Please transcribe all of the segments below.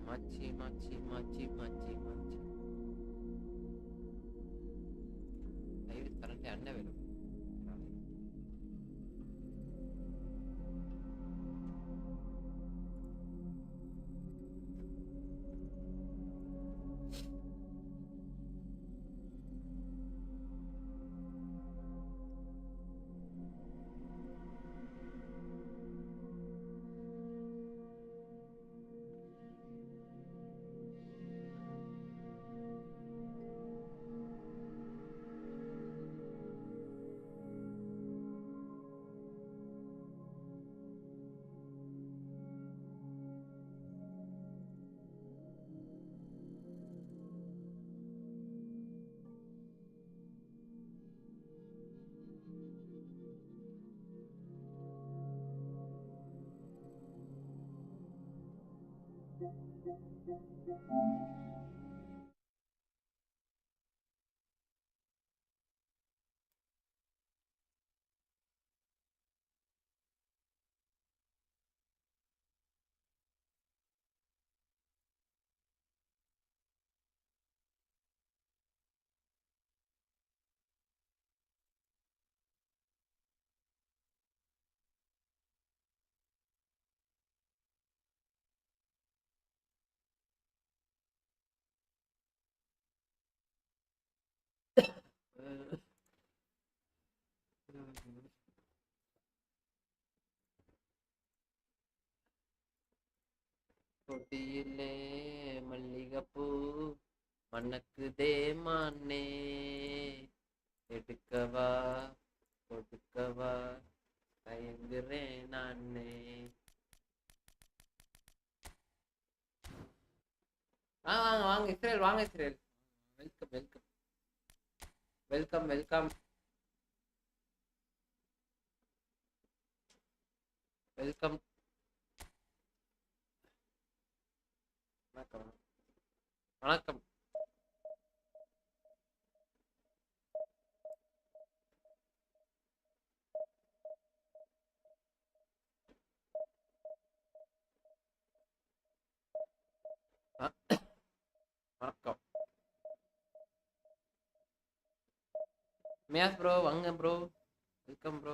மச்சி மச்சி மச்சி மச்சி மச்சி தயவு கரண்ட் அண்ணன் வேணும். தொட்டியிலே மல்லிகைப்பூ மணக்குதே மானே, எடுக்கவா கொடுக்கவா தயங்குறேன் நானே. வாங்க வாங்க இஸ்ரேல், வாங்க Israel. Welcome welcome welcome welcome welcome. வணக்கம் வணக்கம். வணக்கம் மேஸ் ப்ரோ, வாங்க ப்ரோ, வெல்கம் ப்ரோ.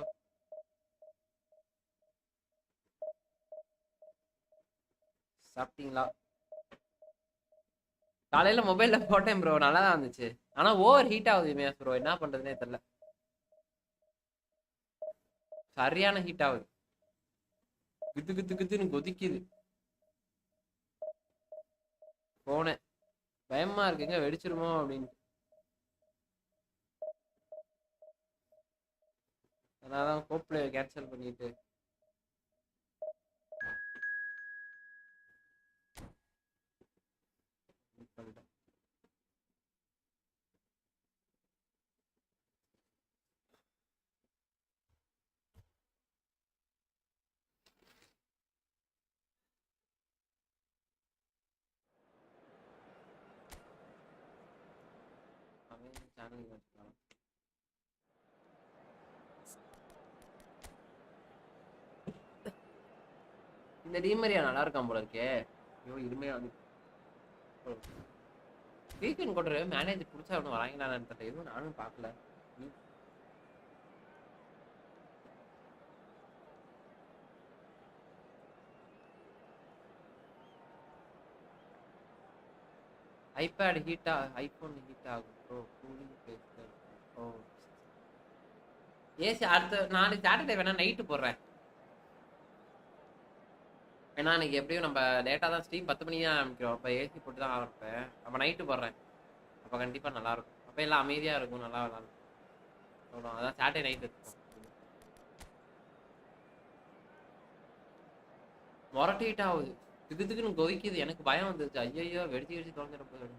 சாப்பிட்டீங்களா? காலையில மொபைல்ல போட்டேன் ப்ரோ, நல்லா தான் இருந்துச்சு. ஆனா ஓவர் ஹீட் ஆகுது மேஸ் ப்ரோ, என்ன பண்றதுனே தெரியல. சரியான ஹீட் ஆகுது, குத்து குத்து குத்துன்னு கொதிக்குது போனே. பயமா இருக்குங்க, வெடிச்சிருமோ அப்படின்னு. அதனாலதான் கோப்ல கேன்சல் பண்ணிட்டு பண்ணிட்டேன். சேனல் வச்சுக்கலாம். இந்த டீமரியா நல்லா இருக்கான் போல இருக்கே. ஐயோ இருமையா வந்து வீக்கெண்ட் கொண்டு மேனேஜ் பிடிச்சா ஒன்றும் வராங்களான்னு தெரியல, எதுவும் நானும் பார்க்கல. ஐபேட் ஹீட்டா, ஐபோன் ஹீட் ஆகும் ப்ரோ, கூலிங் பேஸ்ட். ஓ ஏசி அடுத்த நாளைக்கு சாட்டர்டே வேணா நைட்டு போடுறேன். ஏன்னா இன்னைக்கு எப்படியும் நம்ம லேட்டாக தான் ஸ்ட்ரீம் 10 மணி தான் ஆரம்பிக்கிறோம். அப்போ ஏசி போட்டு தான் ஆரம்பிப்பேன். அப்போ நைட்டு போடுறேன், அப்போ கண்டிப்பாக நல்லாயிருக்கும். அப்போ எல்லாம் அமைதியாக இருக்கும், நல்லா விளாடும். அதான் சாட்டர்டே நைட்டு இருக்கும். மொரட்டிட்டு ஆகுது, திக்குன்னு கொதிக்குது. எனக்கு பயம் வந்துருச்சு, ஐயோ வெடிச்சு வெடிச்சு தொலைஞ்சிட போகுது.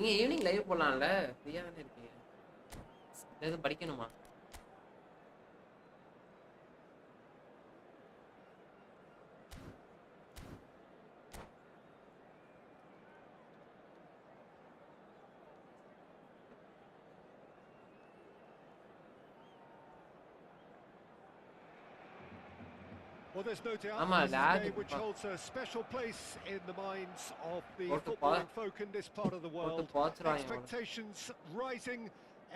நீங்க ஈவினிங் லைவ் போடலாம்ல, ஃப்ரீயா தானே இருக்கீங்க. எதுவும் படிக்கணுமா? Well, there's no doubt ஆமா, this is a lag game which holds a special place in the minds of the போட்டு footballing folk in this part of the போட்டு world. பாத்துறாங்க. Expectations rising,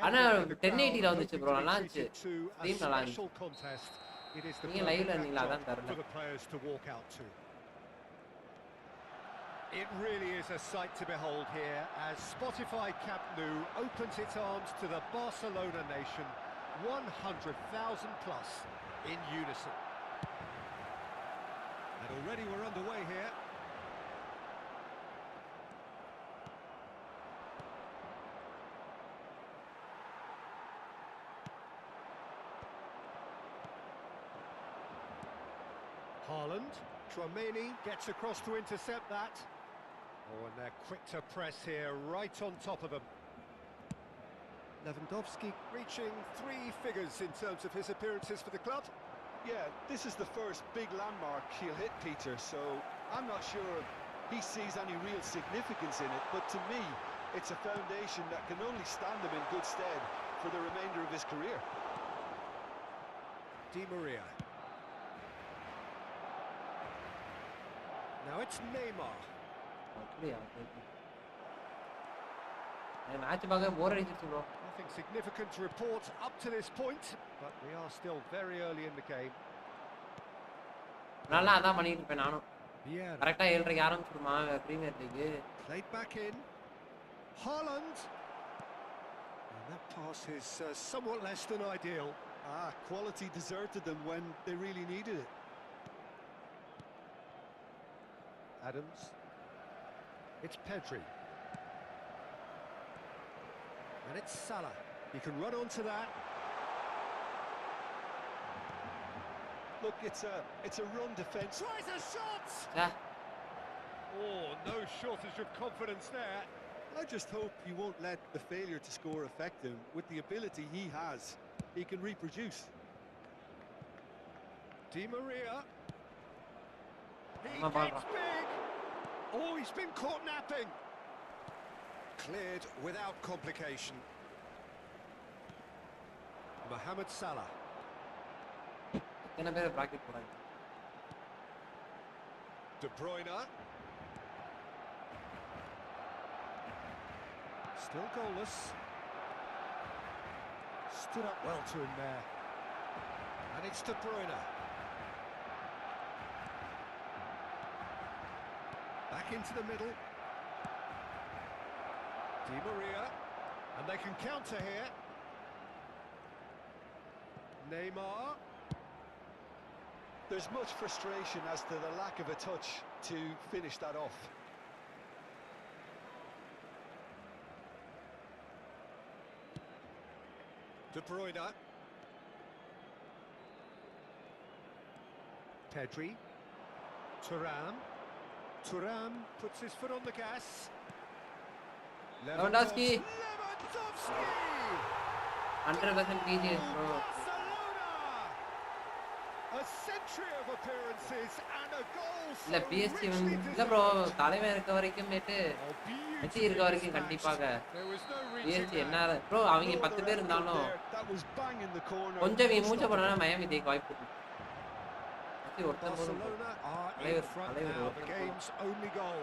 ஆனா evident in the crowd, 1080 ல வந்துச்சு hoping bro, to நல்லா be இருந்துச்சு. treated to a stream நல்லா special இருந்துச்சு. contest. It is the நீங்க perfect லைவ்ல இருந்தீங்களா? backdrop அதான் தெரியல. for the players to walk out to. It really is a sight to behold here as Spotify Camp Nou opens its arms to the Barcelona nation, 100,000 plus in unison. And already we're underway here. Haaland, Tchouaméni gets across to intercept that. Oh, and they're quick to press here, right on top of them. Lewandowski reaching 3 figures in terms of his appearances for the club. Yeah, this is the first big landmark he'll hit, Peter, so I'm not sure he sees any real significance in it, but to me, it's a foundation that can only stand him in good stead for the remainder of his career. Di Maria. Now it's Neymar. அப்படியா? Match பார்க்க போர் அடிச்சிருச்சு bro. Nothing significant to report up to this point, but we are still very early in the game. நல்லா அதான் பண்ணிட்டு இருப்பேன் நானும். Vieira. கரெக்டா 7:30க்கு ஆரம்பிச்சிருமா premier league. Played back in. Haaland. And that pass is somewhat less than ideal. Quality deserted them when they really needed it. Adams. It's Pedri. And it's Salah. He can run onto that. Look, it's a run defence. Tries a shot! Yeah. Oh, no shortage of confidence there. I just hope he won't let the failure to score affect him. With the ability he has, he can reproduce. Di Maria. He gets big. Oh, he's been caught napping. Cleared without complication. Mohamed Salah. எத்தனை பேர் bracket போறாங்க? De Bruyne. Still goalless. Stood up well to him there. And it's De Bruyne. Back into the middle. Di Maria. And they can counter here. Neymar. There's much frustration as to the lack of a touch to finish that off. De Bruyne. Pedri. Thuram. Thuram puts his foot on the gas. Lewandowski. Lewandowski! 100% PG bro. A century of appearances and a goal. இல்ல PSG வந்து இல்ல bro, தலைவன் இருக்க வரைக்கும் மேட்டு மெச்சி இருக்க வரைக்கும் கண்டிப்பாக PSG என்ன ப்ரோ, அவங்க 10 பேர் இருந்தாலும் கொஞ்சம் மூச்ச போனா மயாமி ஜெயிக்க வாய்ப்பு இருக்கு. மெச்சி ஒருத்தன் போதும். தலைவர் the game's only goal.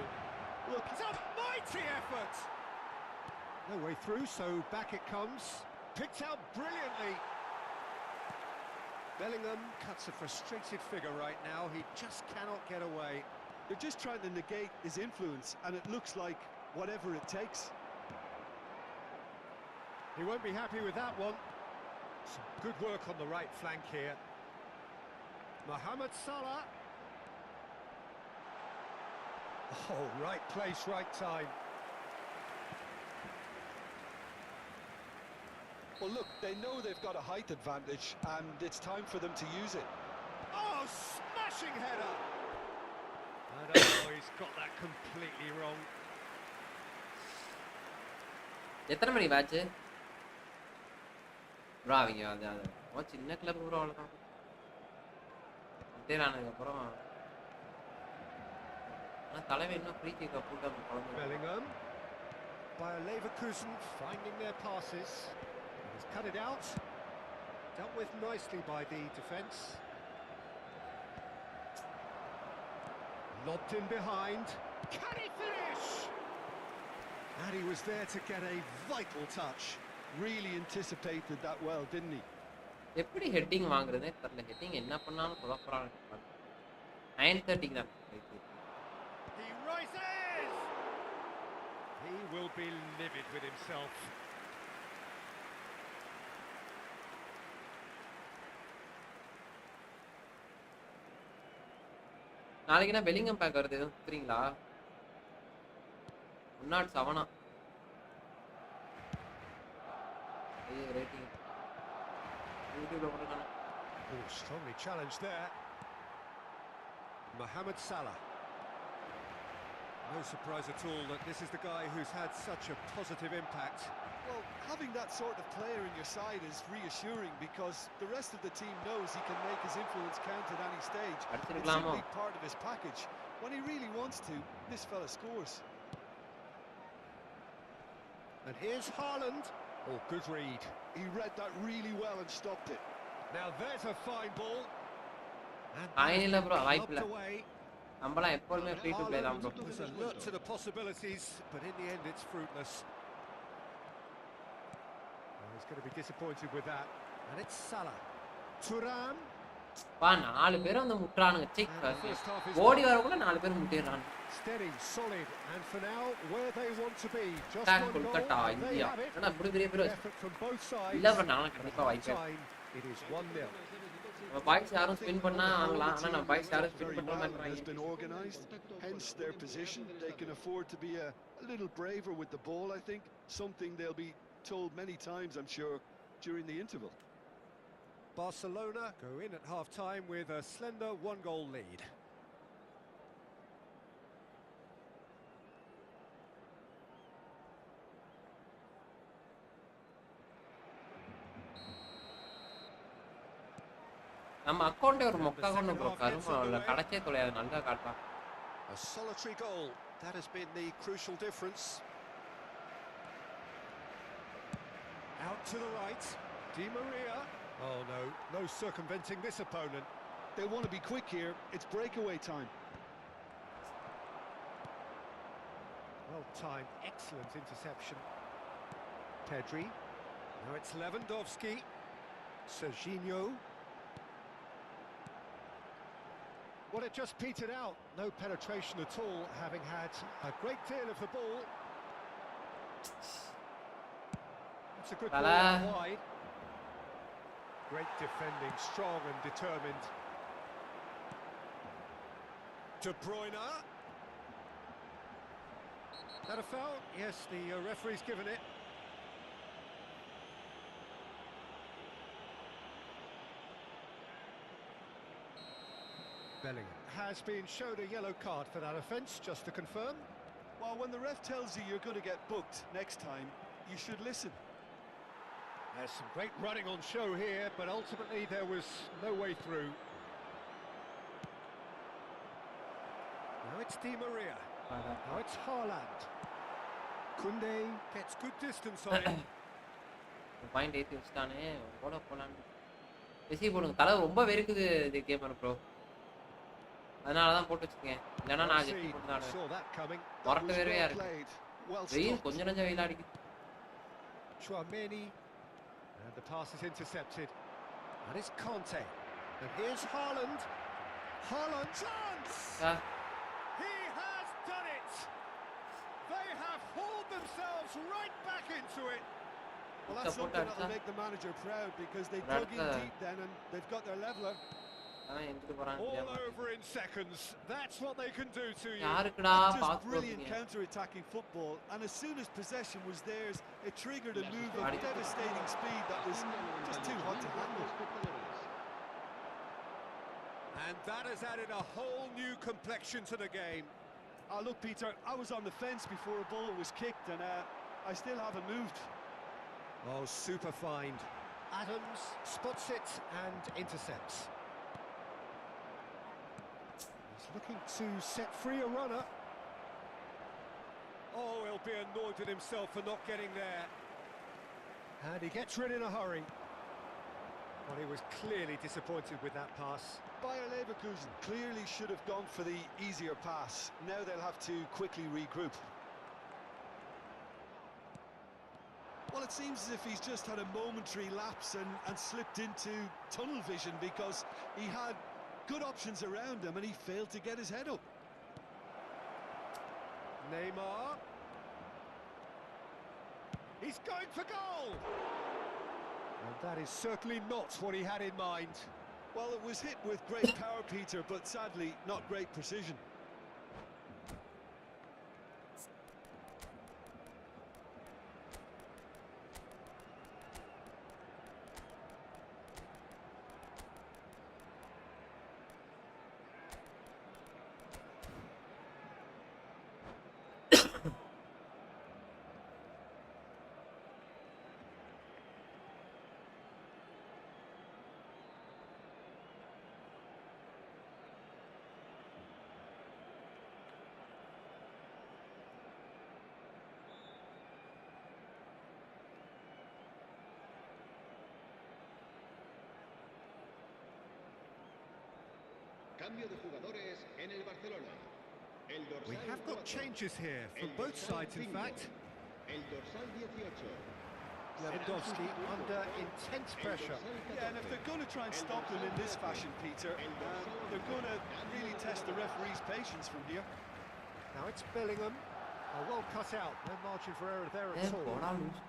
Look, it's a mighty effort. No way through, so back it comes. Picked out brilliantly. Bellingham cuts a frustrated figure right now. He just cannot get away. They're just trying to negate his influence, and it looks like whatever it takes. He won't be happy with that one. Some good work on the right flank here. Mohamed Salah. Oh, right place, right time. Well, look, they know they've got a height advantage, and it's time for them to use it. Oh, smashing header! I don't know, he's got that completely wrong. எத்தனை மணி match bro? அவங்க அது சின்ன club bro, அவ்வளோதான். Retire ஆனதுக்கப்புறம் ஆனால் தலைமை இன்னும் free kick போட்டு அந்த குழந்தை. Bellingham by Leverkusen finding their passes. He's cut it out. Dealt with nicely by the defence. Lobbed in behind. Can he finish? And he was there to get a vital touch. Really anticipated that well, didn't he? எப்படி heading வாங்குறதே தெரியல. Heading என்ன பண்ணாலும் குழப்பறாங்க. 9:30 தான். He rises. He will be livid with himself. நாளைக்கு என்ன Bellingham back வருது, தெரியுங்களா? 107 ரேட்டிங். யூடியூப்ல போட்டுருக்காங்க. Oh, strongly challenged there. Mohamed Salah. No surprise at all that this is the guy who's had such a positive impact. Well, having that sort of player in your side is reassuring because the rest of the team knows he can make his influence count at any stage. It's simply part of his package. When he really wants to, this fella scores. And here's Haaland. Oh, good read. He read that really well and stopped it. Now there's a fine ball. ஆயில bro வாய்ப்பில்லை. நம்மளாம் எப்பவுமே free to play தான் bro. There's alert to the possibilities, but in the end it's fruitless. Well, he's going to be disappointed with that. And it's Salah. Thuram. பா 4 பேர் வந்து முட்றானுங்க. Check ஓடி வரக்குள்ள 4 பேர் முட்டிறாங்க. Steady, solid, and for now where they want to be. Just Attack one goal. Kolkata, India. Effort from both sides. இல்ல bro, நான் கண்டிப்பா வாய்ப்பேன். It is 1-0. Boys யாரும் ஸ்பின் பண்ணா ஆங்கலாம். ஆனா நான் பாய்ஸ் யாரும் ஸ்பின் பண்ற மாதிரி has been organized, hence their position. They can afford to be a little braver with the ball, I think. Something they'll be told many times, I'm sure, during the interval. Barcelona go in at half-time with a slender 1-goal lead. நம்ம அக்கவுண்டே ஒரு மொக்க account bro. கரும கடைச்சே தொலையாது. நல்லா காட்டலாம். A solitary goal, that has been the crucial difference. Out to the right, Di Maria. Oh no, no circumventing this opponent. They want to be quick here. It's breakaway time. Well timed, excellent interception. Pedri. Now it's Lewandowski. Serginho. Well, it just petered out. No penetration at all, having had a great deal of the ball. It's a good ball out wide. Great defending, strong and determined. De Bruyne. That a foul? Yes, the referee's given it. Bellingham has been shown a yellow card for that offence, just to confirm. Well, when the ref tells you you're going to get booked next time, you should listen. There's some great running on show here, but ultimately there was no way through. Now it's Di Maria. Now it's Haaland. Funday gets good distance on him. Point ஏத்தி வச்சிட்டானே. ஓட போலாம். மெசி போடுங்க. தலை ரொம்ப வெறுக்குது இந்த gamer bro. அதனால தான் போட்டு வச்சிருக்கேன். இல்லனா நான் ஜெட்டி போட்டு தான் ஆடுவேன். வரட்ட வேறயா இருக்கு. வெயில் கொஞ்ச நஞ்ச வெயில் அடிக்குது. Chouameni. And the pass is intercepted. And it's Conte. And here's Haaland. Haaland chance! He has done it! They have hauled themselves right back into it. Well, that's something that will make the manager proud because they dug in deep then and they've got their leveler. All over in seconds. That's what they can do to you. Just brilliant counter-attacking football, and as soon as possession was theirs, it triggered a move of devastating speed that was just too hot to handle. And that has added a whole new complexion to the game. Look, Peter, I was on the fence before a ball was kicked, and I still haven't moved. Oh, super find. Adams spots it and intercepts. He's looking to set free a runner. Oh, he'll be annoyed with himself for not getting there. And he gets rid in a hurry. Well, he was clearly disappointed with that pass. Bayer Leverkusen clearly should have gone for the easier pass. Now they'll have to quickly regroup. Well, it seems as if he's just had a momentary lapse and slipped into tunnel vision, because he had good options around him and he failed to get his head up. Neymar. He's going for goal! And that is certainly not what he had in mind. Well, it was hit with great power, Peter, but sadly not great precision. Cambio de jugadores en el Barcelona. El dorsal We have got 4, changes here from el both dorsal sides, in 5, fact. El dorsal 18. Lewandowski under intense pressure. Yeah, and if they're going to try and stop them in this fashion, Peter, they're going to really test the referee's patience from here. Now it's Bellingham. Oh, well cut out. No margin for error there at all. போடா loose.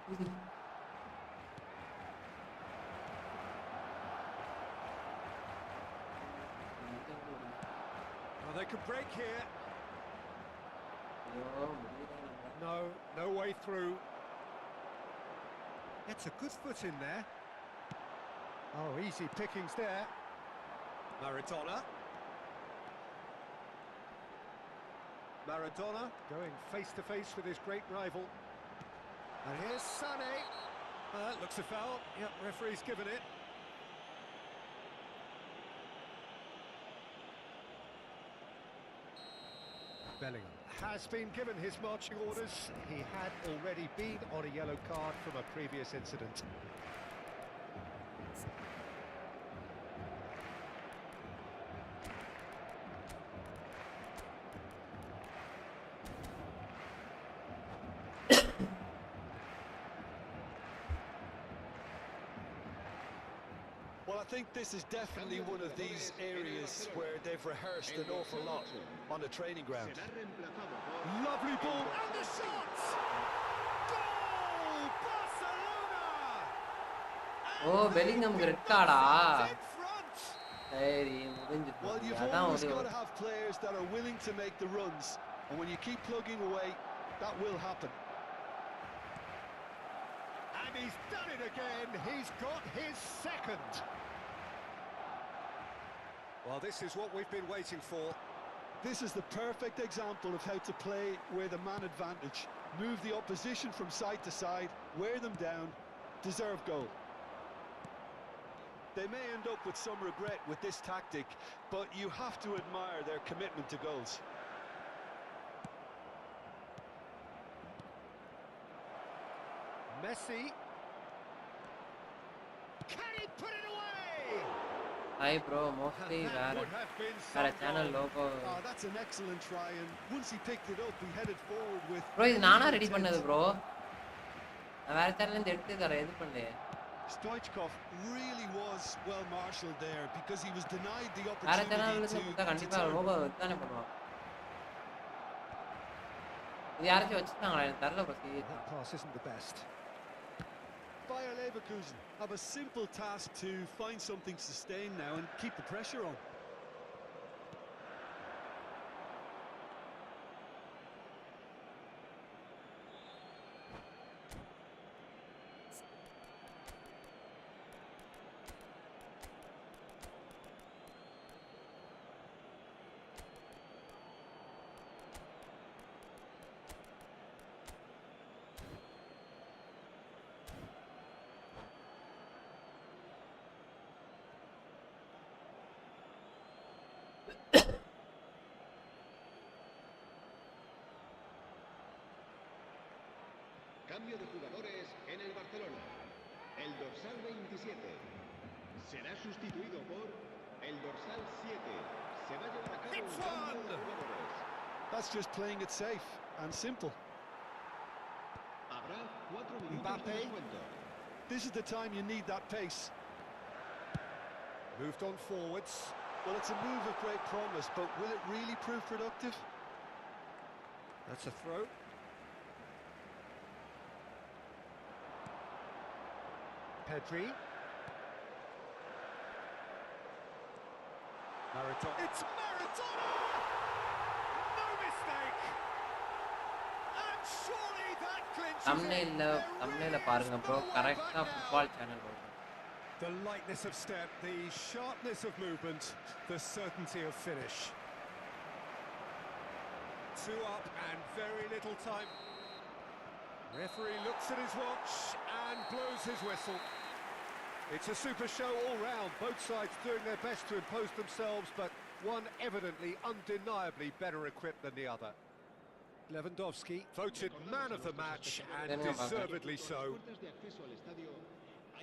Well, they could break here. ஐயோ முடியல. No way through. Gets a good foot in there. Oh, easy pickings there. Maradona. Maradona going face to face with his great rival. And here's Sané. Looks a foul. Yep, referee's given it. Bellingham has been given his marching orders. He had already been on a yellow card from a previous incident. Well, I think this is definitely one of these areas where they've rehearsed an awful lot on the training ground. Será reemplazado por Lovely ball and the shot! Goal! Barcelona! Oh Bellingham red கார்டா? In front! சரி முடிஞ்சு. Well, you've அதான் always ஒரு got to have players that are willing to make the runs, and when you keep plugging away, that will happen. And he's done it again. He's got his second. Well, this is what we've been waiting for. This is the perfect example of how to play with a man advantage. Move the opposition from side to side, wear them down, deserve goal. They may end up with some regret with this tactic, but you have to admire their commitment to goals. Messi. Can he put it away? Hi bro mostly That வேற would have been வேற some channel goal. Logo. Oh, that's an excellent try, and once he picked it up, he headed forward with... bro இது நானா ready பண்ணது bro. நான் வேற சேனல்ல இருந்து எடுத்து தரேன். இது பண்ணு. Stoichkov really was well marshalled there, because he was denied the வேற சேனல்ல opportunity இருந்து கொடுத்தா கண்டிப்பா turn. லோகோ தானே பண்ணுவான். இது யாராச்சும் வச்சிட்டாங்களா? எனக்கு தெரியல bro. That pass isn't the best. Bayer Leverkusen have a simple task to find something sustained now and keep the pressure on. Cambio de jugadores en el Barcelona. El dorsal 27 será sustituido por el dorsal 7. Se va a llevar a cabo un cambio de jugadores. That's just playing it safe and simple. Habrá 4 minutos Mbappe. de descuento. This is the time you need that pace. Moved on forwards. Well, it's a move of great promise, but will it really prove productive? That's a throw. Pedri. Maradona. It's Maradona! No mistake! And surely that clinches it. thumbnail பாருங்க bro, கரெக்ட்டா football channel bro. The lightness of step, the sharpness of movement, the certainty of finish. 2 up and very little time. Referee looks at his watch and blows his whistle. It's a super show all round, both sides doing their best to impose themselves, but one evidently, undeniably better equipped than the other. Lewandowski voted man of the match, and deservedly so.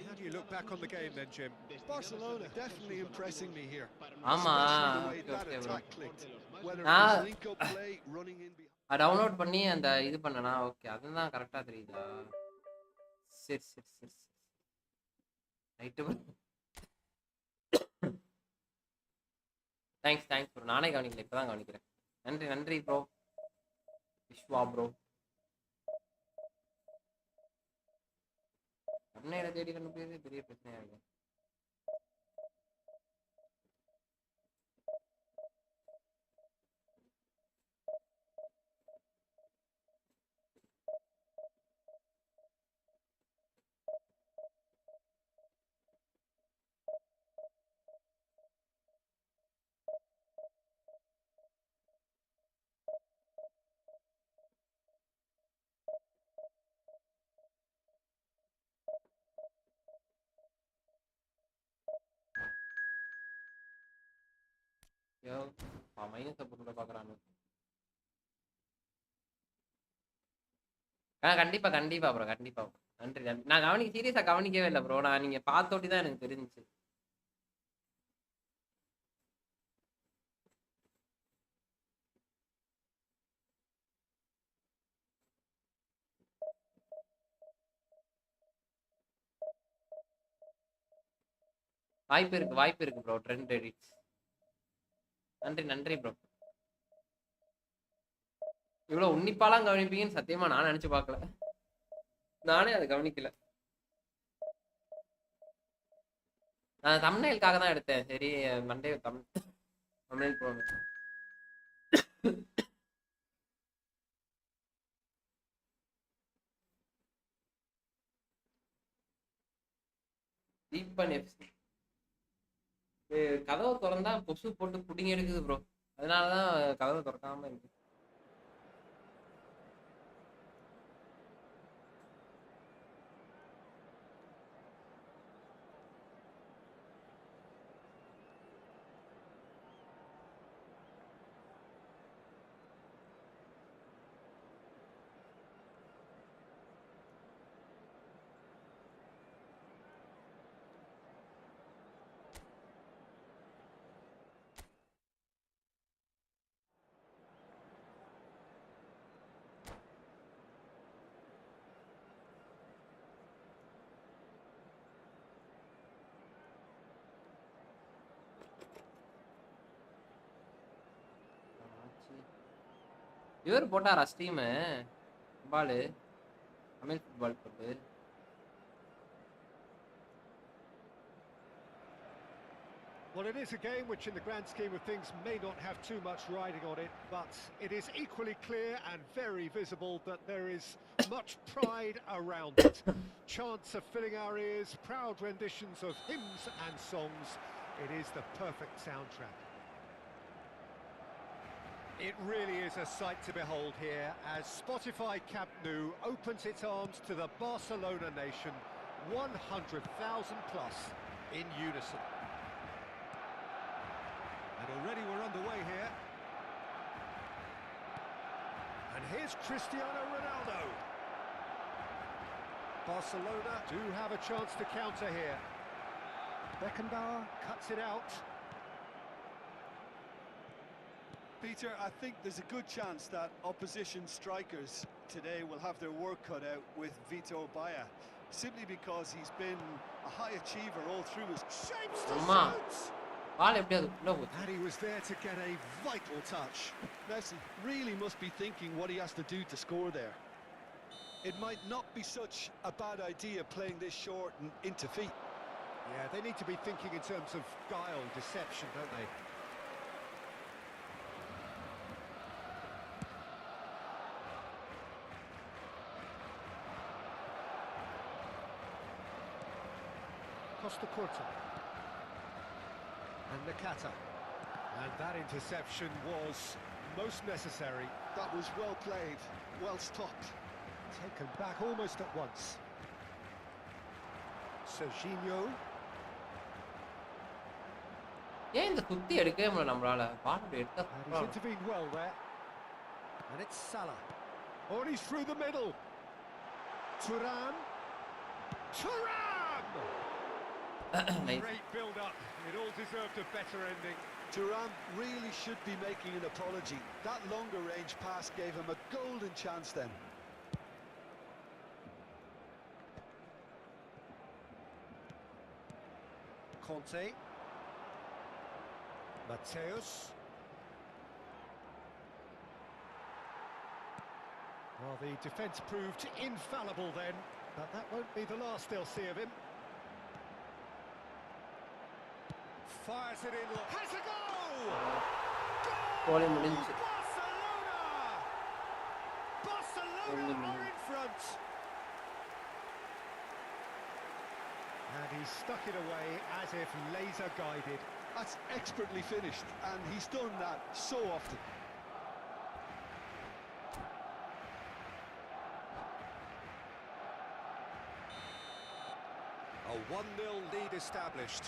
How do you look back on the game then, Jim? Barcelona definitely impressing me here. ஆமா, Especially the way okay, that okay, bro. attack clicked. Whether it Ah. was link-up play, running in behind. Download பண்ணி அந்த இது பண்ணனா okay, அதுதான் கரெக்டா தெரியுதா? சரி right bro. Thanks bro. நானே கவனிக்கல, இப்பதான் கவனிக்கிறேன். நன்றி bro. விஸ்வா bro. அண்ணேட தேடி கண்டுபிடிக்கிறது பெரிய பிரச்சனையா இருக்கு. யோ மைனஸ் சப்போர்ட் பாக்குறானு. கண்டிப்பா ப்ரோ, கண்டிப்பா. நன்றி. நான் சீரியஸா கவனிக்கவே இல்லை ப்ரோ. நான் நீங்க பார்த்தோட்டி தான் எனக்கு தெரிஞ்சுச்சு. வாய்ப்பு இருக்கு ப்ரோ. Trend edits. நன்றி ப்ரோ. இவ்வளவு உன்னிப்பாலாம் கவனிப்பீங்கன்னு சத்தியமா நான் நினைச்சு பார்க்கல. நானே அதை கவனிக்கல. நான் தம்ப்நெயிலுக்காக தான் எடுத்தேன். சரி மண்டே தம்ப்நெயில் போடுங்க. தீபன் எஃப்சி கதவை திறந்தா கொசு போட்டு புடிங்கி எடுக்குது ப்ரோ. அதனாலதான் கதவை திறக்காம இருக்கு. இவர் போட்டாரா ஸ்ட்ரீமு பாலு தமிழ் ஃபுட்பால் போட்டு? Well, it is a game which in the grand scheme of things may not have too much riding on it, but it is equally clear and very visible that there is much pride around it. Chants are filling our ears, proud renditions of hymns and songs. It is the perfect soundtrack. It really is a sight to behold here as Spotify Camp Nou opens its arms to the Barcelona nation, 100,000 plus in unison. And already we're underway here. And here's Cristiano Ronaldo. Barcelona do have a chance to counter here. Beckenbauer cuts it out. Peter, I think there's a good chance that opposition strikers today will have their work cut out with Vitor Baia, simply because he's been a high achiever all through his shapes to shoot. And he was there to get a vital touch. Messi really must be thinking what he has to do to score there. It might not be such a bad idea playing this short and into feet. Yeah, they need to be thinking in terms of guile, deception, don't they? Costa Curta. And Nakata. And that interception was most necessary. That was well played, well stopped. Taken back almost at once. Serginho. ஏன் இந்த குத்தி எடுக்கவே முடியல நம்மளால பால் எடுத்தா And he's intervened well there. And it's Salah. Oh, he's through the middle. Thuram. Great build-up. It all deserved a better ending. Thuram really should be making an apology. That longer range pass gave him a golden chance then. Conte. Mateus. Well, the defence proved infallible then, but that won't be the last they'll see of him. Fires it in, has a goal! Goal! Barcelona are in front! And he stuck it away as if laser guided. That's expertly finished, and he's done that so often. A 1-0 lead established.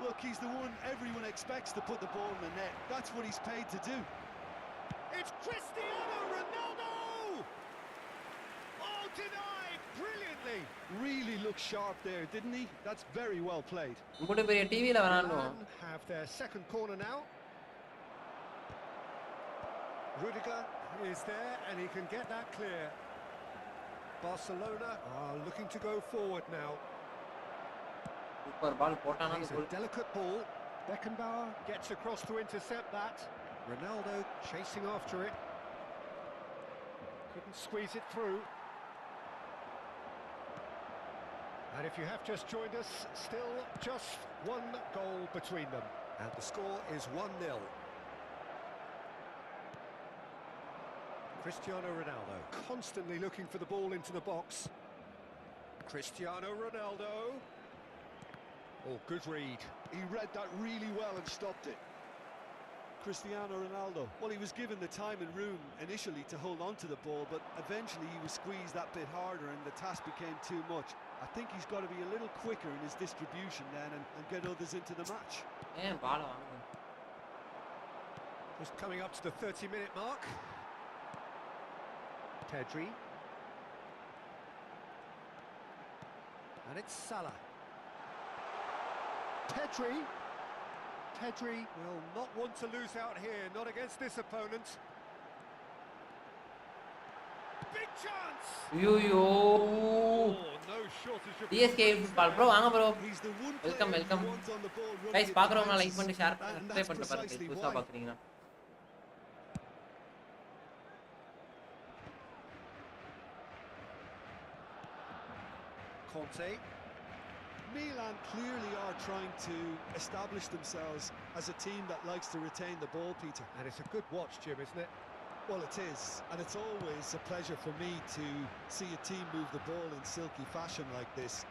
Look, he's the one everyone expects to put the ball in the net. That's what he's paid to do. It's Cristiano Ronaldo! Oh, denied brilliantly. Really looked sharp there, didn't he? That's very well played. இம்புட்டு பெரிய டிவில விளையாடணும். Have their second corner now. Rudiger is there and he can get that clear. Barcelona are looking to go forward now. Super ball போட்டானா It's a delicate ball. Beckenbauer gets across to intercept that. Ronaldo chasing after it. Couldn't squeeze it through. And if you have just joined us, still just one goal between them. And the score is 1-0. Cristiano Ronaldo constantly looking for the ball into the box. Cristiano Ronaldo. Oh, good read. He read that really well and stopped it. Cristiano Ronaldo. Well, he was given the time and room initially to hold on to the ball, but eventually he was squeezed that bit harder and the task became too much. I think he's got to be a little quicker in his distribution then and get others into the match. ஏன் பால் வாங்க Just coming up to the 30-minute mark. Pedri. And it's Salah. Pedri will not want to lose out here, not against this opponent. Big chance! ஐயோ Oh, no shortage of TSK ball bro வாங்க bro He's the one welcome player welcome who wants on the ball running guys at பாக்குறவங்க defenses, like பண்ணி share and பண்ணி that's subscribe பண்ணிட்டு பாருங்க precisely புதுசா why. பாக்குறீங்கன்னா Conte. Milan clearly are trying to establish themselves as a team that likes to retain the ball, Peter. And it's a good watch, Jim, isn't it? Well, it is, and it's always a pleasure for me to see a team move the ball in silky fashion like this.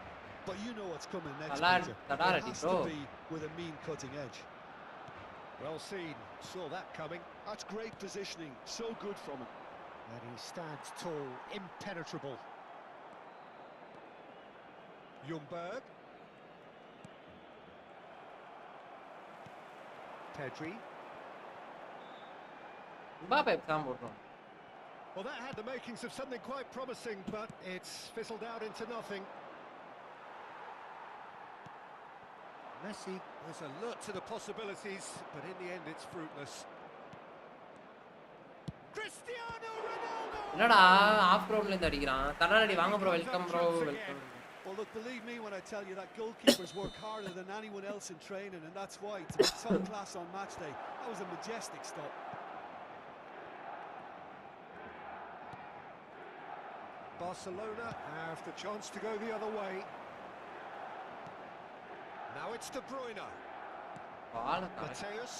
But you know what's coming next, Peter. It has to be with a mean cutting edge. Well seen, saw that coming. That's great positioning, so good from him. And he stands tall, impenetrable. Ljungberg. Pedri. Mbappe exam போடுறோம் Well, that had the makings of something quite promising, but it's fizzled out into nothing. Messi was alert to the possibilities, but in the end it's fruitless. Cristiano Ronaldo! என்னடா of ரோட்ல இருந்து அடிக்கிறான். தன்னாடி வாங்க bro, welcome bro, welcome. Well, look, believe me when I tell you that goalkeepers work harder than anyone else in training, and that's why, to be top class on match day, that was a majestic stop. Barcelona have the chance to go the other way. Now it's De Bruyne. Mateus.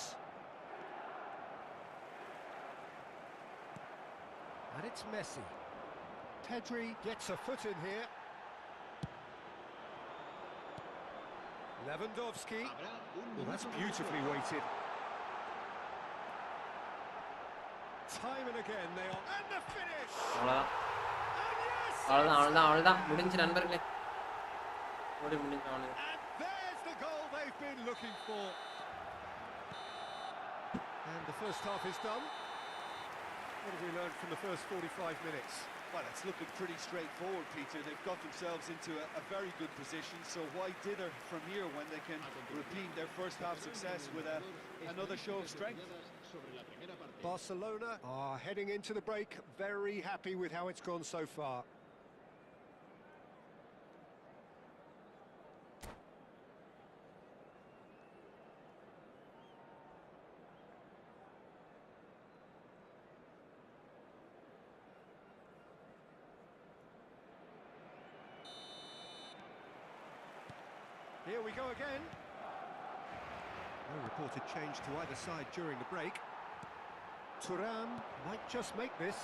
And it's Messi. Pedri gets a foot in here. Lewandowski. Well, that's beautifully weighted. Time and again they are. And the finish! அவ்வளவுதான் முடிஞ்சு நண்பர்களே. ஓடி முடிஞ்சு அவனு. And there's the goal they've been looking for. And the first half is done. What have we learned from the first 45 minutes? Well, it's looking pretty straightforward, Peter. They've got themselves into a very good position, so why dither from here when they can repeat their first half success with another show of strength? Barcelona are heading into the break very happy with how it's gone so far. Here we go again. No reported change to either side during the break. Thuram might just make this.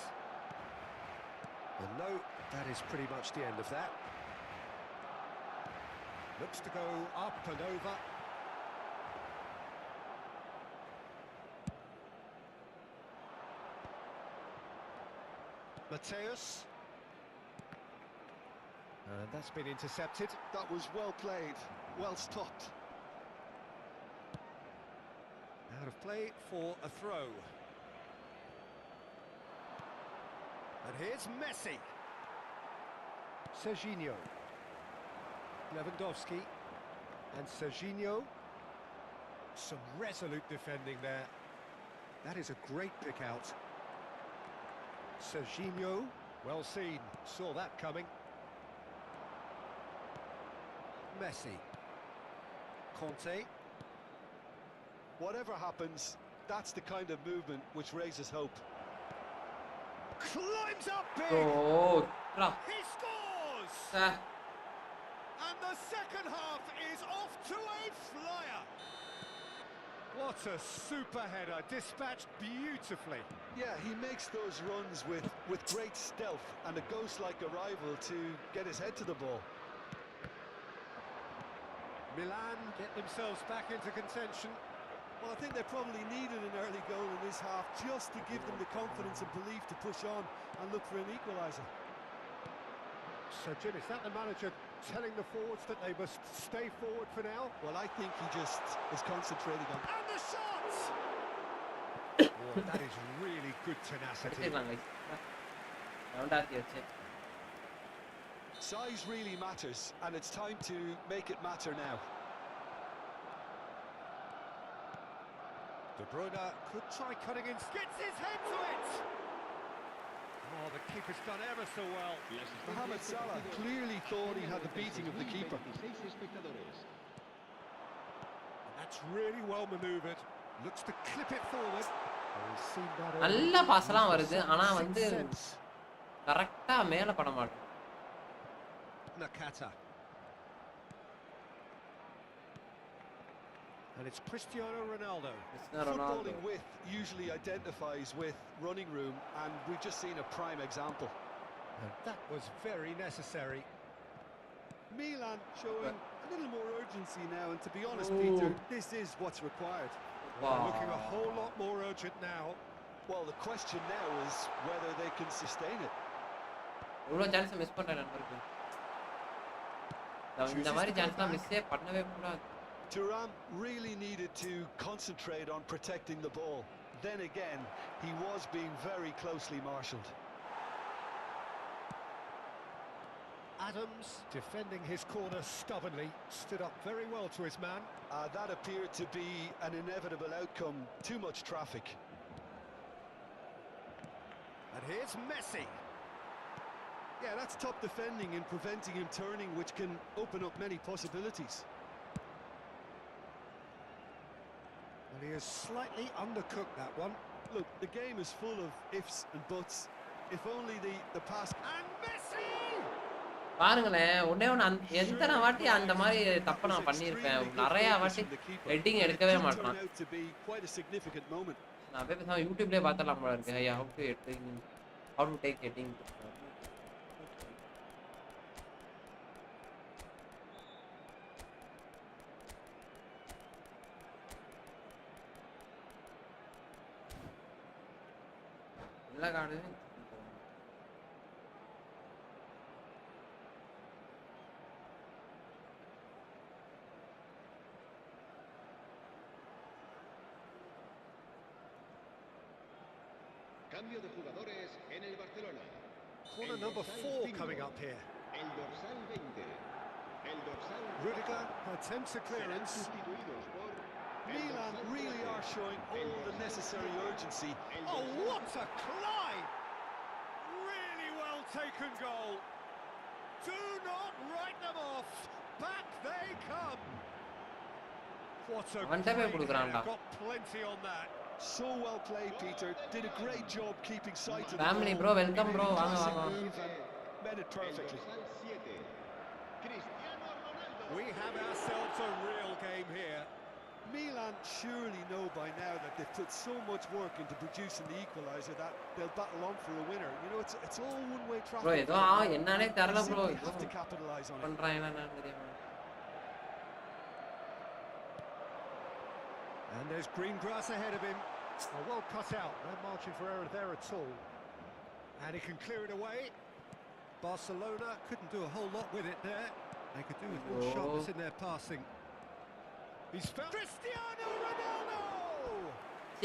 Well, no, that is pretty much the end of that. Looks to go up and over. Mateus. And that's been intercepted. That was well played, well stopped. Out of play for a throw. And here's Messi. Serginho. Lewandowski. And Serginho. Some resolute defending there. That is a great pick out. Serginho. Well seen. Saw that coming. Messi. Conte. Whatever happens, that's the kind of movement which raises hope. Climbs up big. Oh, He scores. And the second half is off to a flyer. What a super header, dispatched beautifully. Yeah, he makes those runs with great stealth and a ghost-like arrival to get his head to the ball. Milan get themselves back into contention. Well, I think they probably needed an early goal in this half just to give them the confidence and belief to push on and look for an equaliser. So, Jim, is that the manager telling the forwards that they must stay forward for now? Well, I think he just is concentrating on... And the shot! Oh, that is really good tenacity. Size really matters, and it's time to make it matter now. De Bruyne could try cutting in, gets his head to it! Oh, the keeper's done ever so well. Mohamed Salah clearly thought he had the beating of the keeper. And that's really well manoeuvred. Looks to clip it forward. நல்ல பாஸ்லாம் வருது, ஆனா வந்து கரெக்ட்டா மேல பட மாட்டேங்குது. Nakata. And it's Cristiano Ronaldo. Footballing width usually identifies with running room, and we've just seen a prime example. And that was very necessary. Milan showing a little more urgency now, and to be honest, Peter, this is what's required. Wow. Looking a whole lot more urgent now. Well, the question now is whether they can sustain it. இவ்ளோ chance miss பண்ற நண்பருக்கு. இந்த மாதிரி சான்ஸ்லாம் மிஸ்ஸே பண்ணவே கூடாது. Thuram really needed to concentrate on protecting the ball. Then again, he was being very closely marshalled. Adams defending his corner stubbornly, stood up very well to his man. That appeared to be an inevitable outcome. Too much traffic. And here's Messi. Yeah, that's top defending and preventing him turning, which can open up many possibilities. And he has slightly undercooked that one. Look, the game is full of ifs and buts. If only the pass... And Messi! பாருங்களேன் ஒண்ணே ஒன்று எத்தனை வாட்டி அந்த மாதிரி தப்பு நான் பண்ணியிருப்பேன் நிறைய வாட்டி ஹெட்டிங் எடுக்கவே மாட்டேன் நான் போய் பேசாம யூடியூப்லேயே பார்த்துடலாம் போல இருக்கு how to heading how to take heading எல்லா card Cambio de jugadores en el Barcelona. Corner number 4 coming up here. El dorsal 20. El dorsal Rudiger attempts a clearance. sustituidos por Milan really are showing all the necessary urgency. Oh, what a climb! Really well taken goal. Do not write them off. Back they come. What a great header. Got plenty on that. So well played, Peter. Did a great job keeping sight of the Family bro, welcome bro. வாங்க வாங்க. Made it perfectly. We have ourselves a real game here. Milan surely know by now that they've put so much work into producing the equaliser that they'll battle on for a winner. You know, it's all one-way traffic. bro ஏதோ என்னன்னே தெரியல bro. They have to capitalize on it. பண்றாங்க என்னன்னு தெரியுமா? And there's green grass ahead of him. Oh, well cut out. No margin for error there at all. And he can clear it away. Barcelona couldn't do a whole lot with it there. They could do with more sharpness in their passing. He's found Cristiano Ronaldo!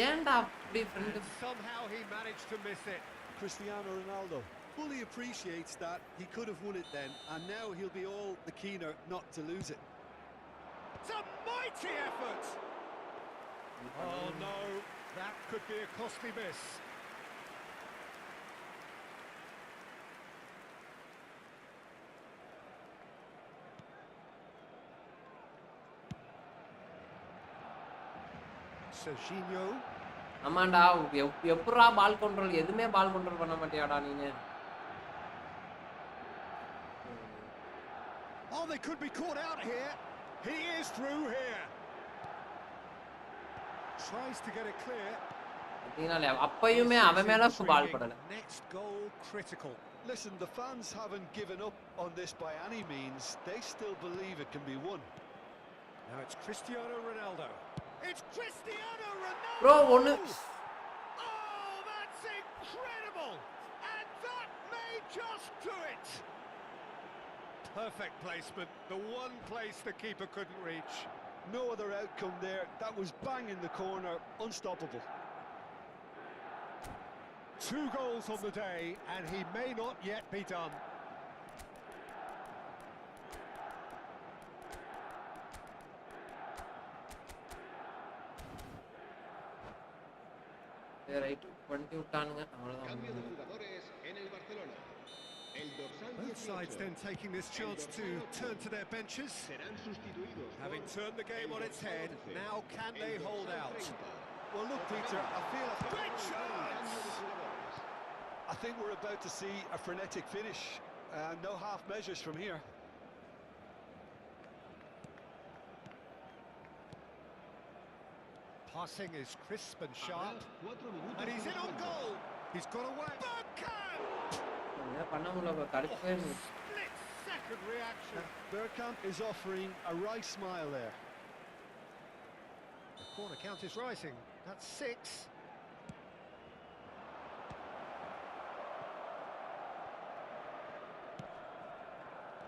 ஏன்டா அப்படி friend Somehow he managed to miss it. Cristiano Ronaldo fully appreciates that he could have won it then, and now he'll be all the keener not to lose it. It's a mighty effort! Oh no, that could be a costly miss. Serginho. ஆமாண்டா எப்பறா பால் control எதுமே பால் control பண்ண மாட்டியாடா நீங்க Oh, they could be caught out here. He is through here. Tries to get it clear. அப்படினால அப்பயுமே அவன் மேல பால் படல. Next goal critical. Listen, the fans haven't given up on this by any means. They still believe it can be won. Now it's Cristiano Ronaldo. It's Cristiano Ronaldo. Bro, one. Oh, that's incredible. And that may just do it. Perfect placement. The one place the keeper couldn't reach. No other outcome there. That was bang in the corner, unstoppable. 2 goals on the day, and he may not yet be done. Right, 20 விட்டானுங்க அவ்வளவுதான். Cambio de jugadores en el Barcelona. El dorsal 18. Both sides then taking this chance to turn to their benches. Serán sustituidos. Having turned the game on its head, now can they hold out? Well, look, Peter, I feel Great chance! I think we're about to see a frenetic finish. No half measures from here. Passing is crisp and sharp. And he's in on goal. He's got away. Bergkamp! பண்ண முடியல தடுக்கவே முடியல. Split second reaction. Bergkamp is offering a wry smile there. The corner count is rising. That's 6.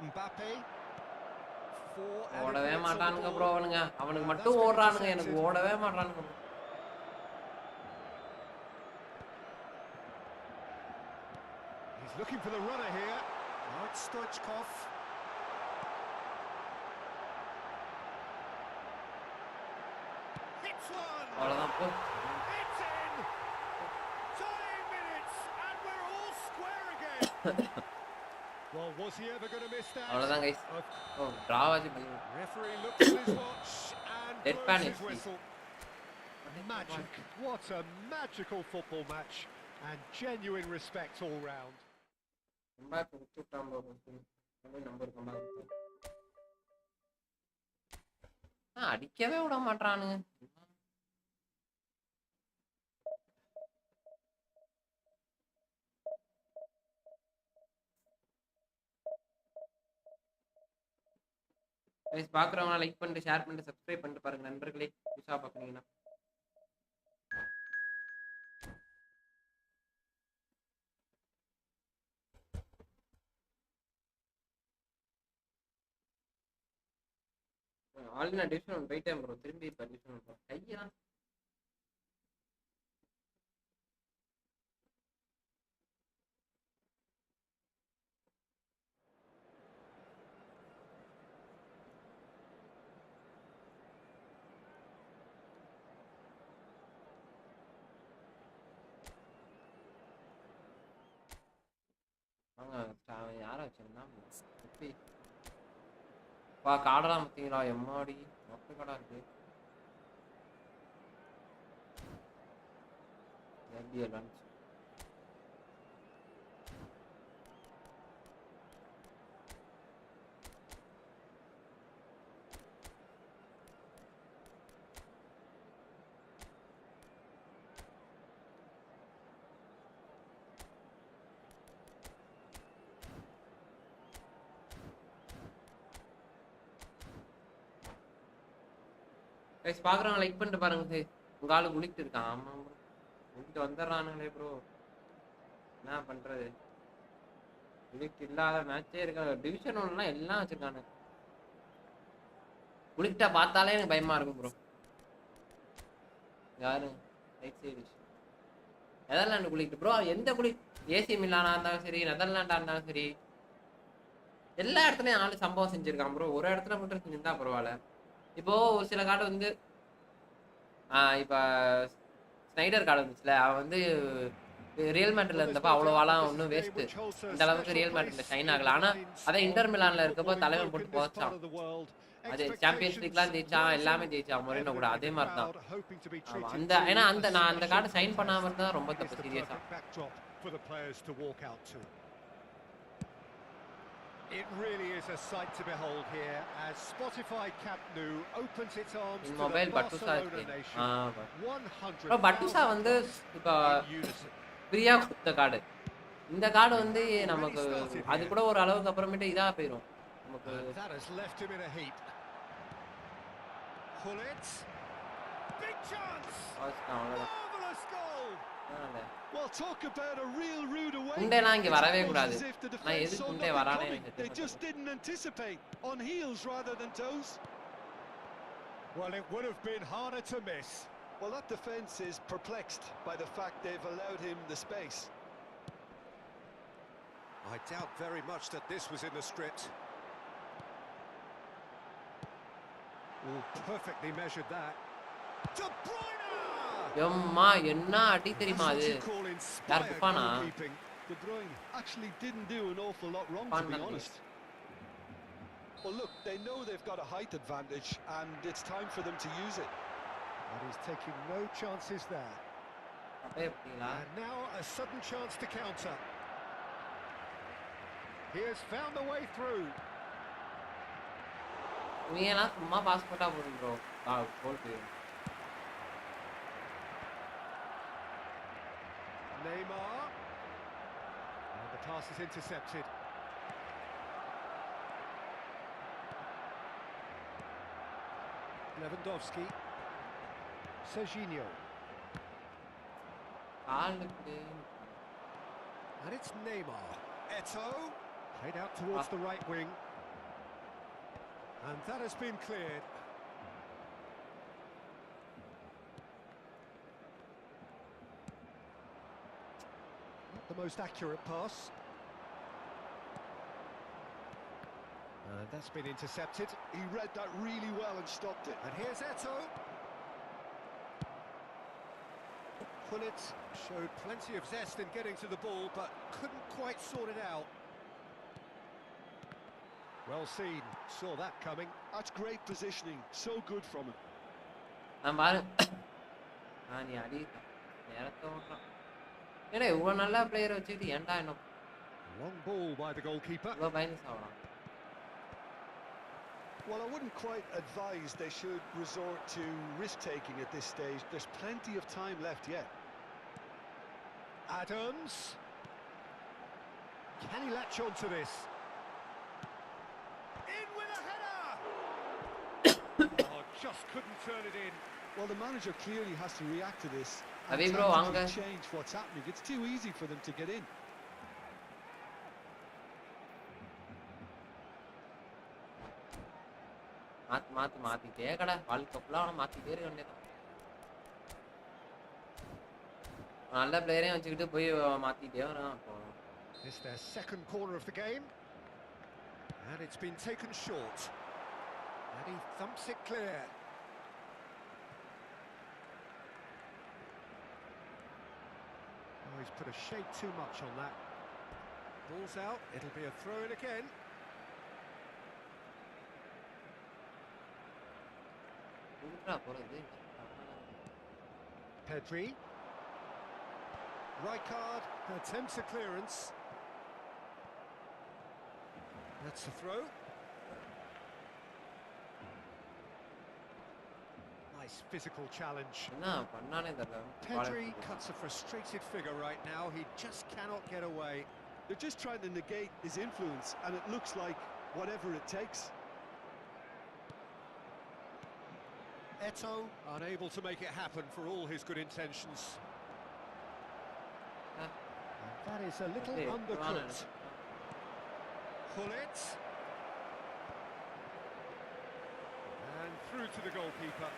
Mbappe. ஓடவே மாட்டானுங்க bro அவனுக்கு மட்டும் ஓடுறானுங்க எனக்கு ஓடவே மாட்டானுங்க He's looking for the runner here. Oh, towards Stoichkov. Hits one. அவ்வளவுதான் போ. It's in. Tying minutes, and we're all square again. Well, was he ever going to miss that? அவ்வளவுதான் guys. ஓ டிரா ஆச்சு by. Referee looks at his watch and Dead blows his panic. whistle. Magic. What a magical football match, and genuine respect all round. ரொம்ப குத்துட்டான் bro. நம்ம number கம்பா. அடிக்கவே விட மாட்டானுங்க. guys பாக்குறவங்க like பண்ணிட்டு share பண்ணிட்டு சப்ஸ்கிரைப் பண்ணிட்டு பாருங்க நண்பர்களே புதுசா பாக்குறீங்கன்னா ஆல்ரெடி நான் டிவிஷன் போயிட்டேன் ப்ரோ திரும்பி இப்போ டிவிஷன் ப்ரோ கையா யாரை வச்சிருந்தா பா காடெல்லாம் பார்த்தீங்களா எம்மாடி மொத்த கடை இருக்கு லஞ்ச் கைஸ் பாக்குறவங்க லைக் பண்ணிட்டு பாருங்க சரி உங்க ஆளு குளிக்கிட்டு இருக்கான் ஆமா ப்ரோ குளிக்கிட்டு வந்துடுறானுங்களே ப்ரோ என்ன பண்றது குளிக்கிட்டு இல்லாத மேட்சே இருக்கா டிவிஷன் ஒன்றுலாம் எல்லாம் வச்சிருக்கானு குளிக்கிட்ட பார்த்தாலே எனக்கு பயமா இருக்கும் ப்ரோ யாரு ரைட் சைடு நெதர்லாண்டு குளிக்கிட்டு ப்ரோ எந்த ஏசி மில்லானா இருந்தாலும் சரி நெதர்லாண்டா இருந்தாலும் சரி எல்லா இடத்துலயும் ஆளு சம்பவம் செஞ்சிருக்கான் ப்ரோ ஒரு இடத்துல மட்டும் செஞ்சிருந்தா பரவாயில்ல இப்போ ஒரு சில கார்டு வந்து இப்போ ஸ்னைடர் கார்டு வந்துச்சுல அவன் வந்து ரியல் மேட்ரில் இருந்தப்போ அவ்வளோவாலாம் ஒன்றும் வேஸ்ட்டு இந்த அளவுக்கு ரியல் மேட்ரில் ஷைன் ஆகல ஆனால் அதே இன்டர் மிலானில் இருக்கப்போ தலைவன் போட்டு போச்சான் அது சாம்பியன்ஸ் லீக்லாம் ஜெயிச்சான் எல்லாமே ஜெயிச்சான் மொரினோ கூட அதே மாதிரி தான் ஆமாம் அந்த ஏன்னா நான் அந்த கார்டு சைன் பண்ணாமல் இருந்தால் ரொம்ப தப்பு சீரியஸாக It really is a sight to behold here as Spotify Camp Nou opens its arms to the Barcelona nation. 100. பட்டுசா வந்து இப்போ ஃப்ரீயா கொடுத்த கார்டு இந்த கார்டு வந்து நமக்கு அது கூட ஒரு அளவுக்கு அப்புறமேட்டு இதா போயிடும் நமக்கு that has left him in a heap. Hullet. Big chance. Marvelous goal. Well, talk about a real rude awakening. குண்டேலாம் இங்க வரவே கூடாது நான் எது குண்டே வரானே They just didn't anticipate on heels rather than toes. Well, it would have been harder to miss. Well, that defense is perplexed by the fact they've allowed him the space. I doubt very much that this was in the script. Oh, perfectly measured that. De Bruyne! எம்மா என்ன அடி தெரியுமா அது யார் புஃபானா De Bruyne actually didn't do an awful lot wrong to be honest. Well, look, they know they've got a height advantage and it's time for them to use it. And he's taking no chances there. And now a sudden chance to counter. He has found the way through. நீலாம் சும்மா pass போட்டா போதும் bro கோல் போயிடும் Neymar. And the pass is intercepted. Lewandowski. Serginho. And it's Neymar. Eto'o. Played out towards the right wing. And that has been cleared. Not the most accurate pass. And that's been intercepted. He read that really well and stopped it. And here's Eto. Pullet showed plenty of zest in getting to the ball, but couldn't quite sort it out. Well seen, saw that coming. That's great positioning, so good from him. நான் பாரு நீ அடி நேரத்தை ஓட்டுறான் ஏன்னா இவ்வளோ நல்லா பிளேயரை வச்சுக்கிட்டு ஏன்டா என்ன Long ball by the goalkeeper. இவ்வளோ பயந்து சாப்பிடலாம். Well, I wouldn't quite advise they should resort to risk-taking at this stage. There's plenty of time left yet. Adams. Can he latch on to this? In with a header! Oh, just couldn't turn it in. Well, the manager clearly has to react to this Avi and bro, tactically anga. change what's happening. It's too easy for them to get in. மாத்திட்டே கடை world கப்லாம் அவனை மாத்திட்டே இருக்க வேண்டியதான். நல்ல பிளேயரையும் வச்சுக்கிட்டு போய் மாத்திட்டே வரான். This is their second corner of the game. And it's been taken short. And he thumps it clear. Oh, he's put a shade too much on that. Ball's out, it'll be a throw-in again. Pedri. Rijkaard attempts a clearance. That's the throw. Nice physical challenge. Pedri cuts a frustrated figure right now. He just cannot get away. They're just trying to negate his influence, and it looks like whatever it takes. Eto unable to make it happen for all his good intentions. And that is a little undercooked. Pull it. And through to the goalkeeper.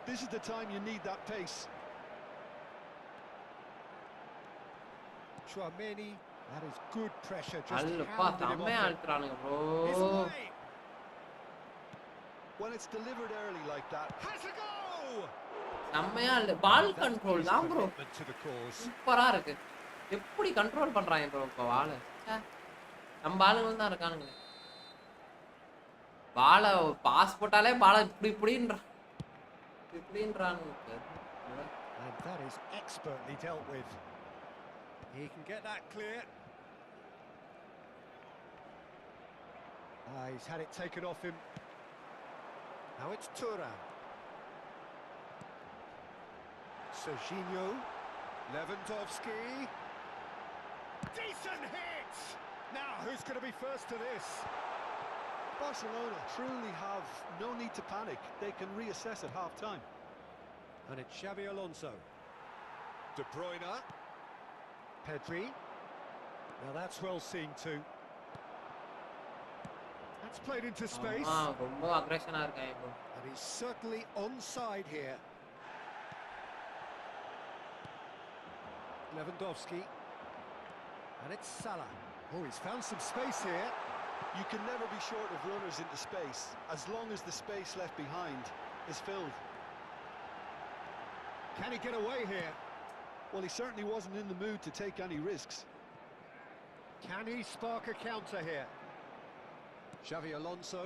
This is the time you need that pace. Chouameni, that is good pressure. Just அல்லப்பா hounded him செம்மையா off it. அழுத்துறானுங்க bro. He's away. When it's delivered early like that, Has a go. செம்மையா பால் control தான் bro. Commitment to the cause. சூப்பரா இருக்கு. எப்படி control பண்றாங்க bro இப்ப வாளை. நம்ம ஆளுங்க தான் இருக்கானுங்க. பாலை பாஸ் போட்டாலே பாலை இப்படின்றான். And that is expertly dealt with. He can get that clear. He's had it taken off him. Now it's Thuram. Serginho. Lewandowski. Decent hit! Now who's going to be first to this? Barcelona truly have no need to panic. They can reassess at half-time. And it's Xabi Alonso. De Bruyne. Pedri. Now that's well seen too. That's played into space. ரொம்ப அக்ரெஷனா இருக்காங்க bro. And he's certainly onside here. Lewandowski. And it's Salah. Oh, he's found some space here. You can never be short of runners into space, as long as the space left behind is filled. Can he get away here? Well, he certainly wasn't in the mood to take any risks. Can he spark a counter here? Xavi Alonso.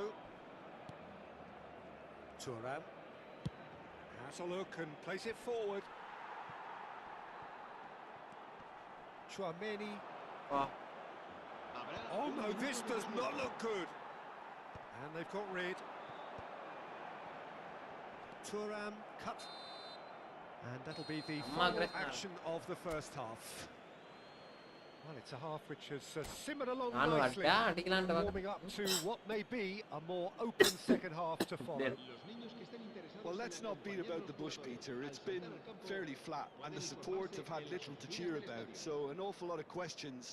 Thuram. Has a look and plays it forward. Chouameni. Oh no, this does not look good. And they've got rid. Thuram cut. And that'll be the final action of the first half. Well, it's a half which has simmered along nicely, warming up to what may be a more open second half to follow. Well, let's not beat about the bush, Peter. It's been fairly flat, and the support have had little to cheer about, so an awful lot of questions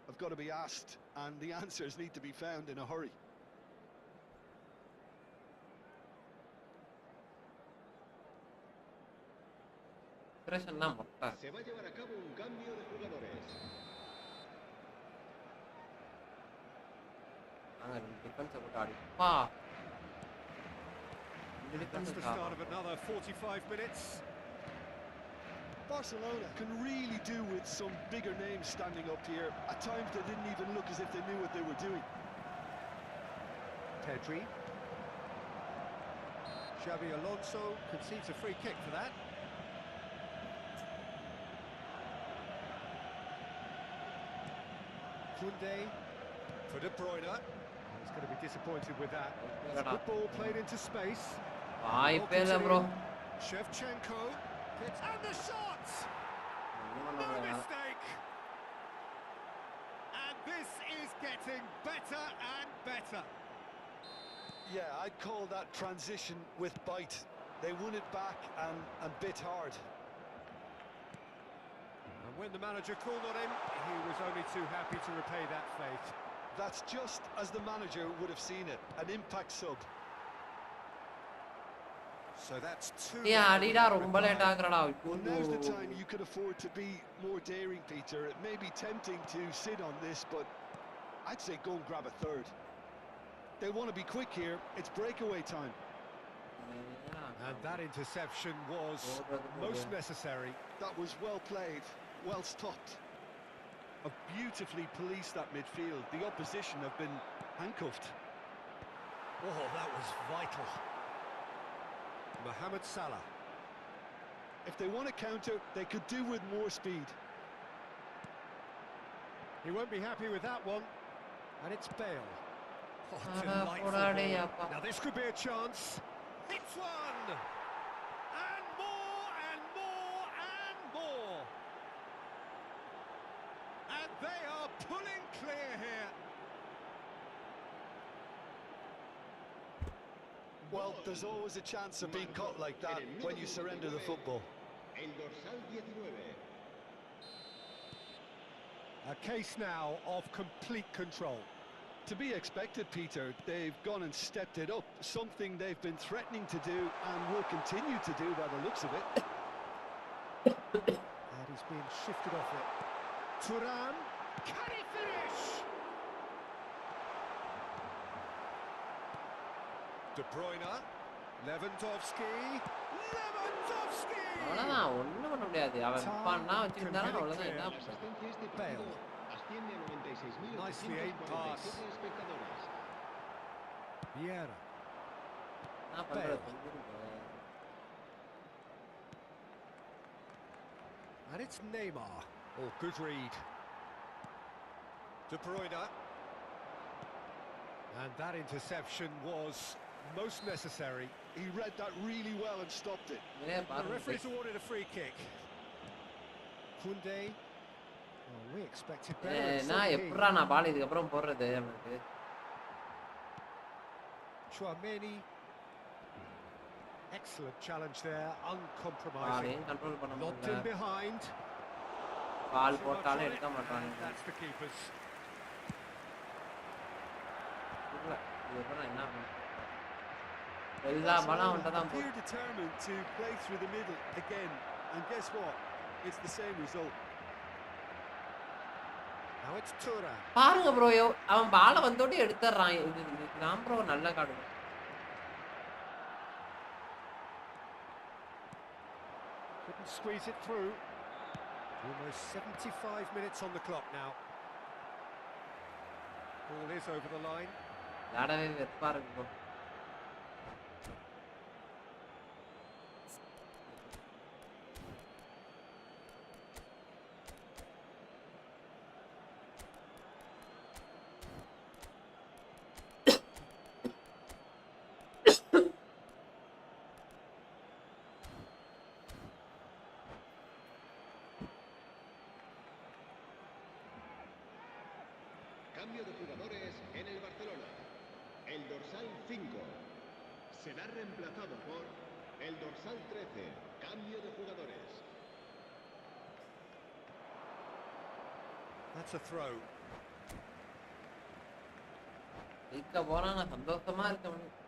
have got to be asked, and the answers need to be found in a hurry. Se va a llevar a cabo un cambio de jugadores. Defence போட்டு ஆடி பா That's the start of another 45 minutes. Barcelona can really do with some bigger names standing up here. At times they didn't even look as if they knew what they were doing. Pedri. Xabi Alonso concedes a free kick for that. Funday for De Bruyne. He's going to be disappointed with that. Good ball played into space. bro. Shevchenko. And the shot! No mistake! And this is getting better and better. Yeah, I'd call that transition with bite. They won it back and bit hard. And when the manager called on him, he was only too happy to repay that faith. That's just as the manager would have seen it, an impact sub. So that's two. Well, now's the time you could afford to be more daring, Peter. It may be tempting to sit on this, but I'd say go and grab a third. They want to be quick here. It's breakaway time. And that interception was most necessary. That was well played, well stopped. Have beautifully policed that midfield. The opposition have been handcuffed. Oh, that was vital. Mohamed Salah. If they want to counter, they could do with more speed. He won't be happy with that one. And it's Bale. Oh, delightful ball. Now this could be a chance. It's one! And more, and more, and more! And they are pulling clear here. Well, there's always a chance of being caught like that when you surrender the football. El dorsal 19. A case now of complete control. To be expected, Peter. They've gone and stepped it up, something they've been threatening to do and will continue to do by the looks of it. And he's being shifted off it. Thuram, can he finish? De Bruyne, Lewandowski. அவ்வளவுதான் ஒண்ணும் பண்ண முடியாது அவன் பண்ணா வச்சிருந்தானா அவ்வளவுதான் என்ன La asistencia este partido asciende a 96.847 espectadores. Vieira. என்ன பண்றது And it's Neymar. Oh, good read. De Bruyne. And that interception was most necessary. He read that really well and stopped it. The referee's awarded a free kick. Funday. Oh, we expected better. நான் எப்பறா நான் பால் இதுக்கு அப்புறம் போறது நமக்கு Chouameni. Excellent challenge there, uncompromising. Control பண்ண Locked in முடியல behind. பால் போட்டாலே எடுக்க மாட்டாங்க That's the keepers. இல்ல இது பண்ணா என்ன பண்ணும் எல்லா பாலும் அவன்ட்ட தான் They're determined to play through the middle again, and guess what? It's the same result. Now it's Thuram. பாருங்க ப்ரோ அவன் பால வந்தோட எடுத்துறான் நான் ப்ரோ நல்ல card Couldn't squeeze it through. Almost 75 minutes on the clock now. Ball is over the line. விளையாடவே வெறுப்பா இருக்கு bro Cambio de jugadores en el Barcelona. El dorsal 5 será reemplazado por el dorsal 13. Cambio de jugadores. That's a throw. ஜெயிக்க போறாங்க சந்தோஷமா இருக்கு அவனுக்கு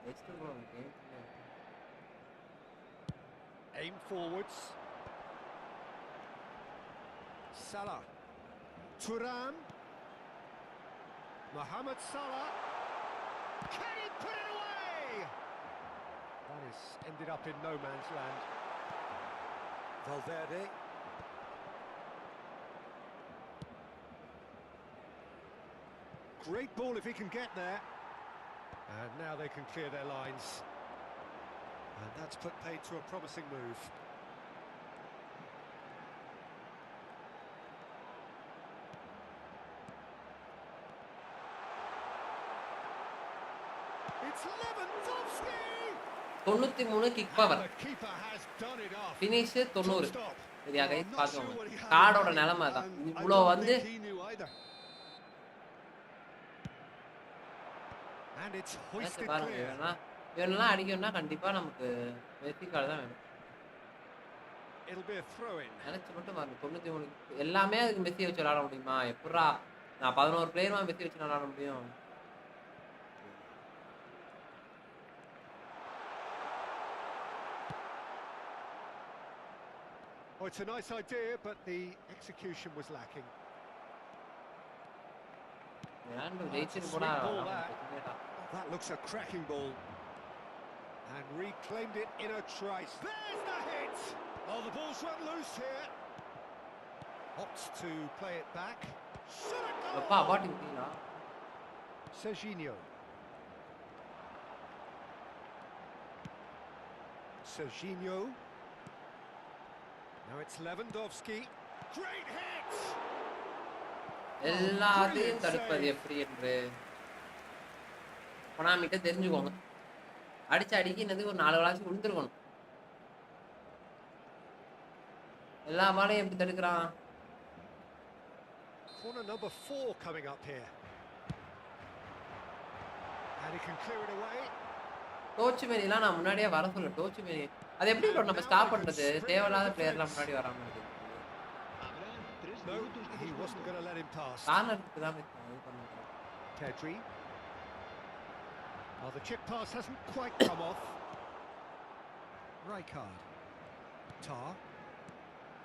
next bro game forwards. Salah. Thuram. Mohamed Salah. Can he put it away? That has ended up in no man's land. Valverde. Great ball if he can get there. And now they can clear their lines. And that's put paid to a promising move. It's Lewandowski! 93 kick power The keeper has done it off. Finish 90. Stop. சரியா guys I'm not பாத்துங்க sure what he had கார்டோட in mind, நிலைமை அதான் and I இவ்வளோ don't வந்து think he knew either. And it's hoisted பாருங்க clear. இவனெல்லாம் அடிக்கணும்னா கண்டிப்பா நமக்கு மெஸ்ஸி கார்டு தான் வேணும். It'll be a throw-in. நினைச்சு மட்டும் பாருங்க 93 எல்லாமே அதுக்கு மெஸ்ஸி வச்சு விளையாட முடியுமா? எப்படா நான் 11 பிளேயருமா மெஸ்ஸி வச்சு விளையாட முடியும்? Oh, it's a nice idea, but the execution was lacking. ஏன்டா It's a ஜெயிச்சிட்டு sweet போனா ball, that. That looks a cracking ball. And reclaimed it in a trice. There's the hit! Oh, the ball's run loose here. Opts to play it back. Should have gone! அப்பா பாட்டி விட்டீங்களா? Serginho. Serginho. Now it's Lewandowski. Great hit! எல்லாத்தையும் தடுப்பது எப்படி என்று கொனாமிட்ட தெரிஞ்சுக்கோங்க. அடிச்ச அடிக்கினது ஒரு 4 விளாச்சு விழுந்துருக்கணும். எல்லா பாலையும் எப்படி தடுக்கிறான்? Corner number 4 coming up here. And he can clear it away. டோச்சு மேனிலாம் நான் முன்னாடியே வர சொல்ல டோச்சு மேனி அது எப்படி bro நம்ம ஸ்டாப் பண்றது? தேவையில்லாத பிளேயர்லாம் முன்னாடி வராம இருக்கு. No, he wasn't going to let him pass. கார்னருக்கு தான் இது பண்ணுங்க. Pedri. Oh, the chip pass hasn't quite come off. Rijkaard. Tar.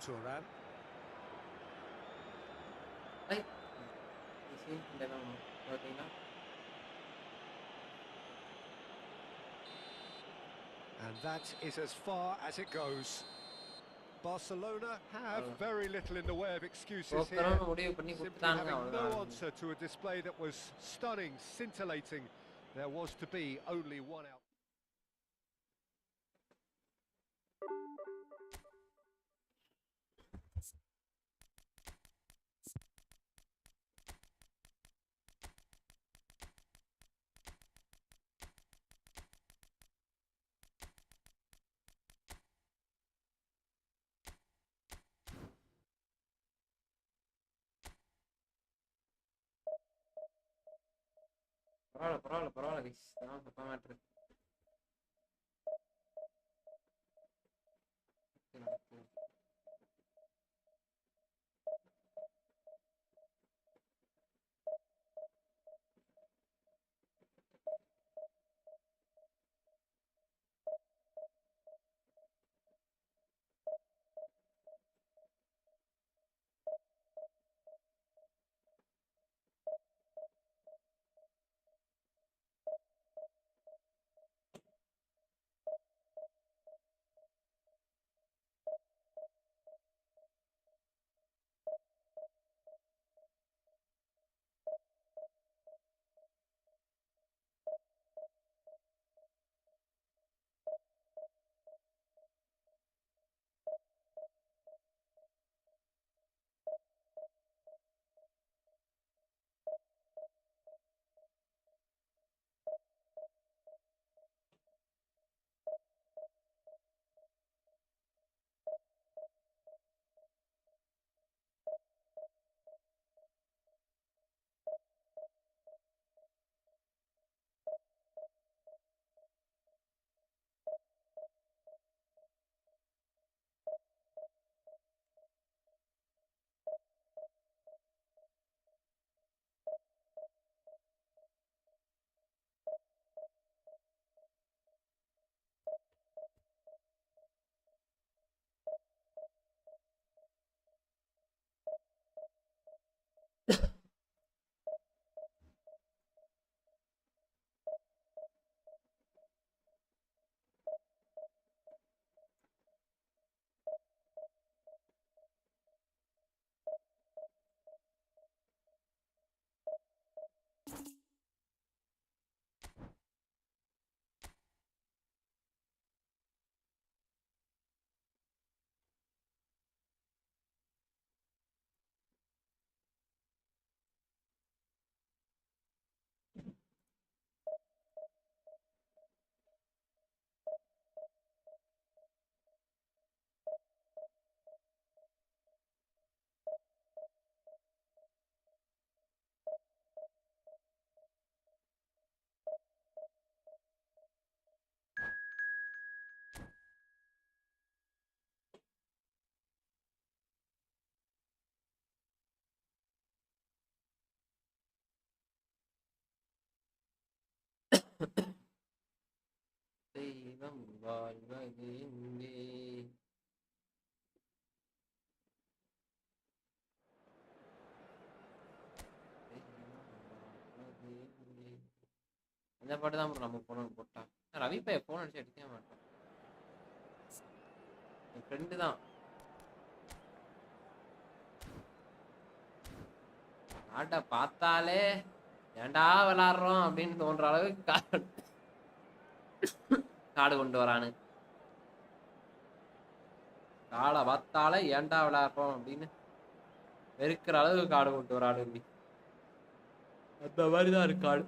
Thuram. I seen இல்லைனா ஓகேங்களா? And that is as far as it goes. Barcelona have very little in the way of excuses here. ஓகேன்னு முடிவு பண்ணி Simply கொடுத்தாங்க having no அவ்வளவுதான். answer to a display that was stunning, scintillating. There was to be only one out. பரவாயில்ல guys. நான் தப்பா matter. தெய்வம் வாழ்வது எங்கே? இந்த பாட்டு தான் bro நம்ம போன் போட்டா. ரவி பைய போன் அடிச்சு அடிக்கவே மாட்டான். என் ஃப்ரெண்டு தான். ஆட்ட பார்த்தாலே ஏன்டா விளாடுறோம் அப்படின்னு தோன்ற அளவுக்கு காடு கொண்டு வரானு. காடை பார்த்தாலே ஏன்டா விளாடுறோம் அப்படின்னு வெறுக்கிற அளவுக்கு காடு கொண்டு வரானு. அந்த மாதிரிதான் இருக்கு காடு.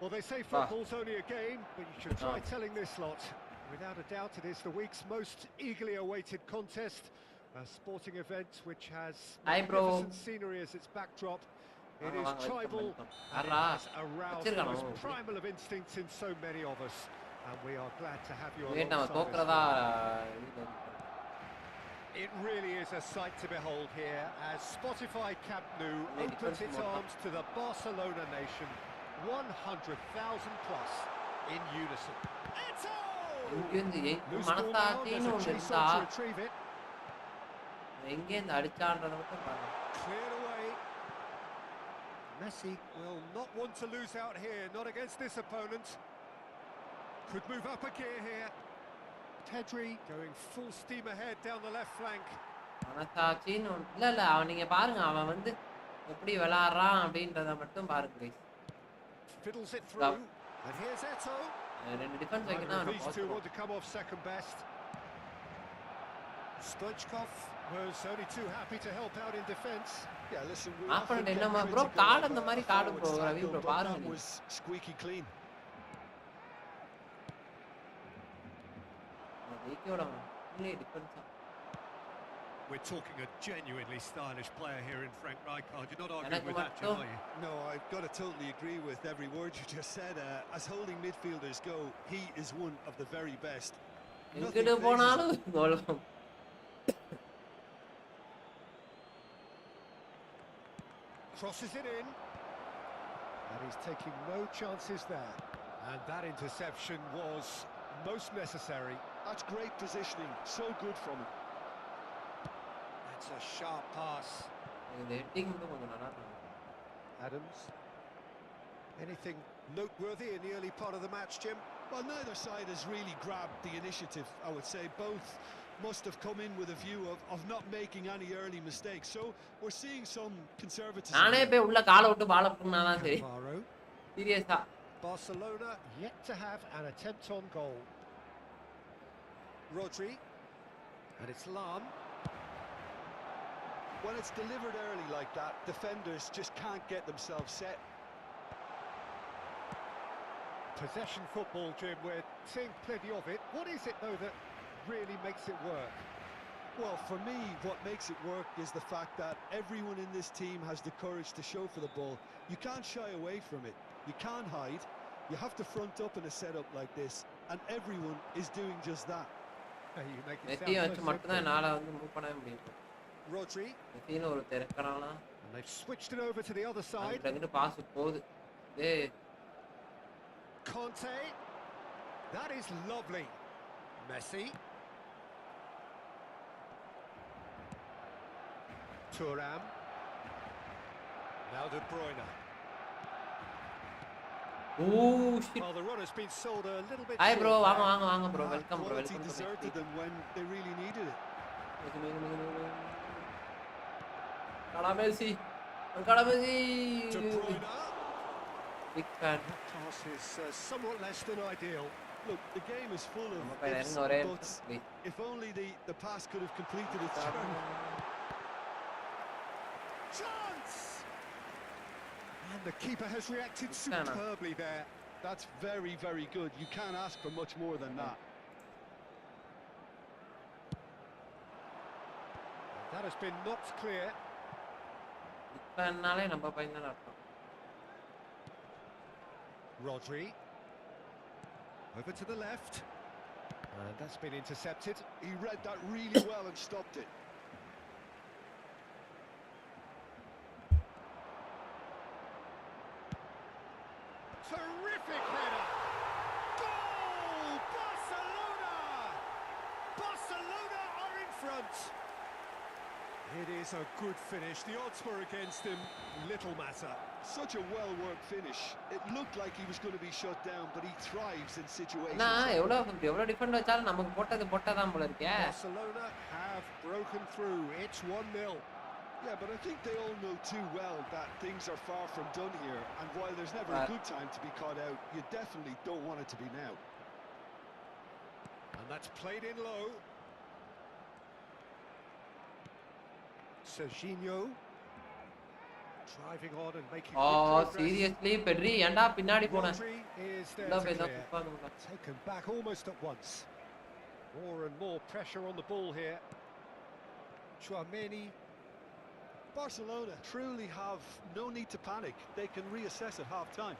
Well, they say football's only a game, but you should try telling this lot. Without a doubt, it is the week's most eagerly awaited contest, a sporting event which has magnificent scenery as its backdrop. It is tribal and it has aroused the most primal of instincts in so many of us, and we are glad to have you alongside us. It really is a sight to behold here as Spotify Camp Nou opens its arms to the Barcelona nation. 100,000 plus in unison. மனசாட்சின்னு ஒன்று இருந்தா எங்கேருந்து அடிச்சான்றத மட்டும் பாருங்க. Cleared away. Messi will not want to lose out here, not against this opponent. Could move up a gear here. Pedri going full steam ahead down the left flank. மனசாட்சின்னு இல்ல அவன் நீங்க பாருங்க அவன் வந்து எப்படி விளையாடுறான் அப்படின்றத மட்டும் பாருங்க. Fiddles it through, and here's Eto. These two want to come off second best. Stoichkov was only too happy to help out in defence. Yeah, listen, bro, card அந்த மாதிரி கார்டு bro, ரவி bro பாருங்க. Was squeaky clean. We're talking a genuinely stylish player here in Frank Rijkaard. You're not arguing with that, Jim, are you? No, I've got to totally agree with every word you just said. As holding midfielders go, he is one of the very best. Crosses it in. And he's taking no chances there. And that interception was most necessary. That's great positioning. So good from him. That's a sharp pass. Adams. Anything noteworthy in the early part of the match, Jim? Well, neither side has really grabbed the initiative, I would say. Both must have come in with a view of not making any early mistakes. So we're seeing some conservatism. Barcelona yet to have an attempt on goal. Rodri. And it's Lam. When it's delivered early like that, defenders just can't get themselves set. Possession football, Jim, we're seeing plenty of it. What is it, though, that really makes it work? Well, for me, what makes it work is the fact that everyone in this team has the courage to show for the ball. You can't shy away from it. You can't hide. You have to front up in a setup like this, and everyone is doing just that. You make it sound so simple. Rodri. And they've switched it over to the other side. Conte. That is lovely. Messi. Thuram. Now De Bruyne. Oh shit. Well, the run has been sold a little bit. Hi bro, வாங்க bro, welcome bro, welcome to deserted them when they really needed it. Messi. De Bruyne. Big fan. That pass is somewhat less than ideal. Look, the game is full of நம்ம போய் ifs இறங்க and ஒரே buts. நிமிஷம். If only the pass could have completed its journey. Chance! And the keeper has reacted superbly there. That's very, very good. You can't ask for much more than that. That has been knocked clear. இப்பனாலே நம்ம பையன் தான் அர்த்தம். Rodri. Over to the left. And that's been intercepted. He read that really well and stopped it. Terrific header! Goal! Barcelona! Barcelona are in front! It is a good finish. The odds were against him. Little matter. Such a well-worked finish. It looked like he was going to be shut down, but he thrives in situations. நான் எவ்வளவு defend வச்சாலும் நமக்கு போட்டதான் போல இருக்கே. Barcelona have broken through. It's 1-0. Yeah, but I think they all know too well that things are far from done here. And while there's never a good time to be caught out, you definitely don't want it to be now. And that's played in low. Serginho driving on and making good progress. Seriously, Pedri, ஏன்டா பின்னாடி போன? Rodri is there to clear. Taken back almost at once. More and more pressure on the ball here. Tchouaméni. Barcelona truly have no need to panic. They can reassess at half-time.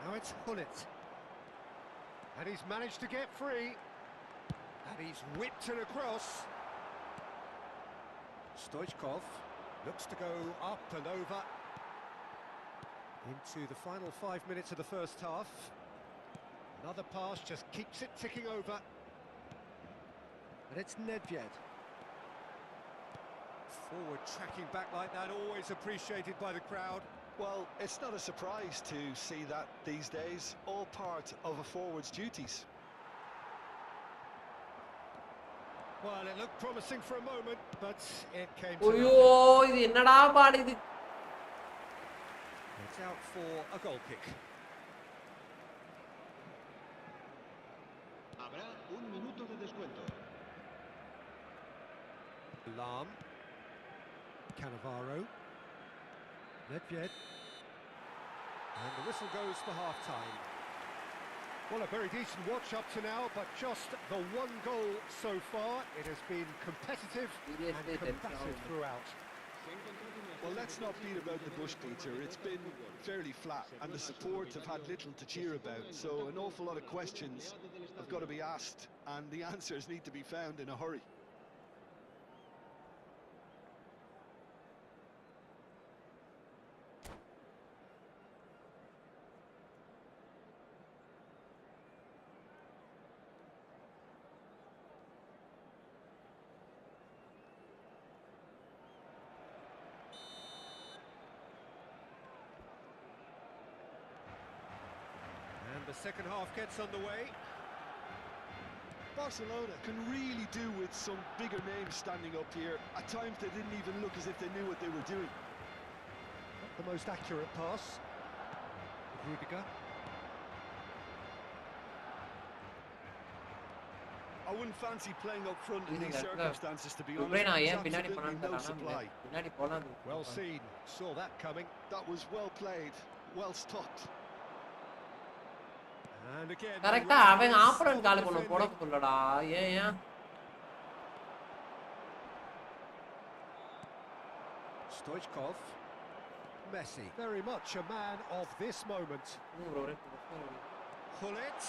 Now it's Hullet. And he's managed to get free. And he's whipped it across. Stoichkov looks to go up and over into the final 5 minutes of the first half. Another pass just keeps it ticking over. And it's Nedved. Forward tracking back like that, always appreciated by the crowd. Well, it's not a surprise to see that these days, all part of a forward's duties. Well, it looked promising for a moment, but it came to ஐயோ இது என்னடா பாடு இது. It's out for a goal kick. Habrá un minuto de descuento. Lam. Cannavaro. Nedved. And the whistle goes for half-time. Well, a very decent watch up to now, but just the one goal so far. It has been competitive and combative throughout. Well, let's not beat about the bush, Peter. It's been fairly flat, and the support have had little to cheer about. So an awful lot of questions have got to be asked, and the answers need to be found in a hurry. The second half gets underway. Barcelona can really do with some bigger names standing up here. At times they didn't even look as if they knew what they were doing. Not the most accurate pass. Rudiger. I wouldn't fancy playing up front in these circumstances, to be honest. There's absolutely no supply. Well seen. Saw that coming. That was well played. Well stopped. கரெக்ட்டா அவங்க ஆப்பரன் கால் பண்ண போட சொல்லடா ஏன் Stoichkov. Messi, very much a man of this moment. Hullet,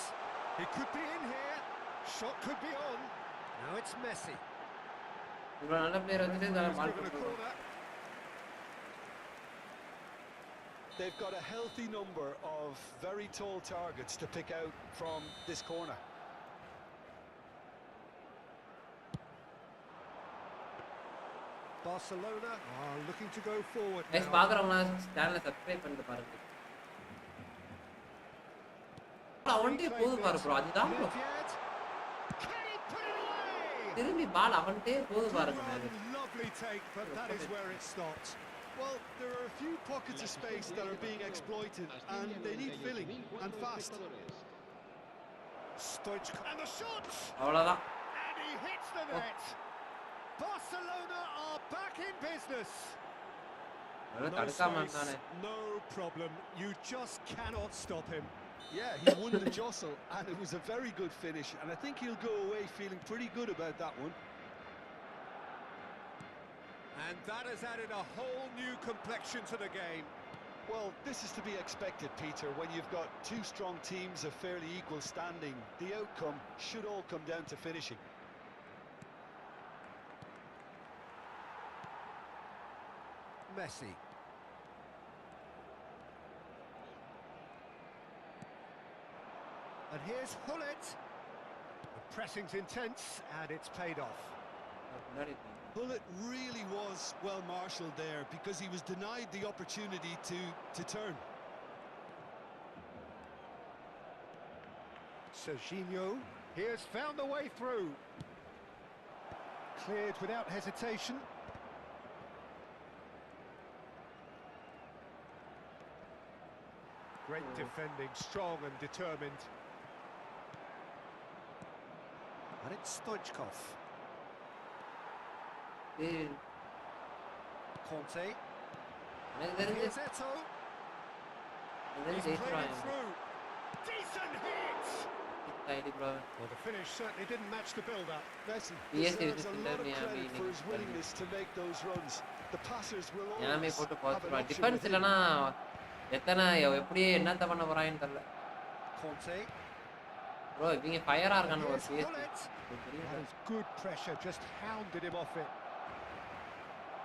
he could be in here. Shot could be on. Now it's Messi. நல்ல player வந்துட்டு They've got a healthy number of very tall targets to pick out from this corner. Barcelona are looking to go forward now. guys பாக்குறவங்க சேனலை subscribe பண்ணிட்டு பாருங்க. அவன்டே போகுது பாரு bro அதுதான் bro. திரும்பி பால் அவன்டே போகுது பாருங்க. Lovely take, but that is where it stopped. Well, there are a few pockets of space that are being exploited and they need filling, and fast. Stoichkov and the shot. அவ்வளவுதான். And he hits the net. Barcelona are back in business. No space, no problem. You just cannot stop him. Yeah, he won the jostle, and it was a very good finish, and I think he'll go away feeling pretty good about that one. And that has added a whole new complexion to the game. Well, this is to be expected, Peter, when you've got two strong teams of fairly equal standing. The outcome should all come down to finishing. Messi. And here's Hullet. The pressing's intense, and it's paid off. Hullet really was well marshalled there because he was denied the opportunity to turn. Serginho, he has found the way through. Cleared without hesitation. Great defending, strong and determined. And it's Stoichkov. Conte. Here's Eto. He's played it through. Decent hit! Well, the finish certainly didn't match the build-up. Messi deserves a lot of credit for his willingness to make those runs. The passers will always have an option with him. எப்படி என்னத்த பண்ண போறான்னு தெரியல. Conte. Bro, இவங்க ஃபயரா இருக்காங்க ஒரு That is good pressure, just hounded him off it.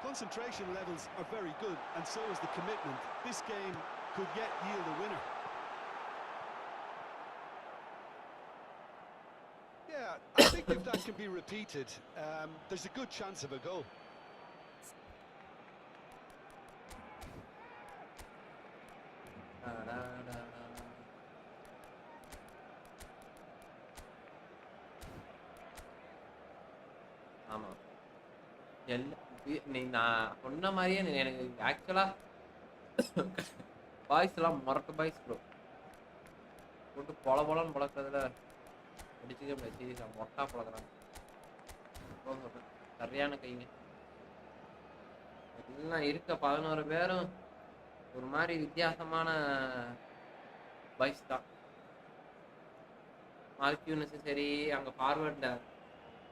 Concentration levels are very good, and so is the commitment. This game could yet yield a winner. Yeah, I think if that can be repeated, there's a good chance of a goal. ஆமா நான் சொன்ன மாதிரியே எனக்கு ஆக்சுவலா boys எல்லாம் மொரட்டு boys bro போட்டு பொலன்னு பொழக்கிறதுல அடிச்சுக்க முடியாது. சீரியஸா மொட்டா பொழக்கிறாங்க சரியான கைங்க. எல்லாம் இருக்க 11 பேரும் ஒரு மாதிரி வித்தியாசமான பாய்ஸ் தான். மார்க்யூனஸும் சரி, அங்க ஃபார்வர்ட்ல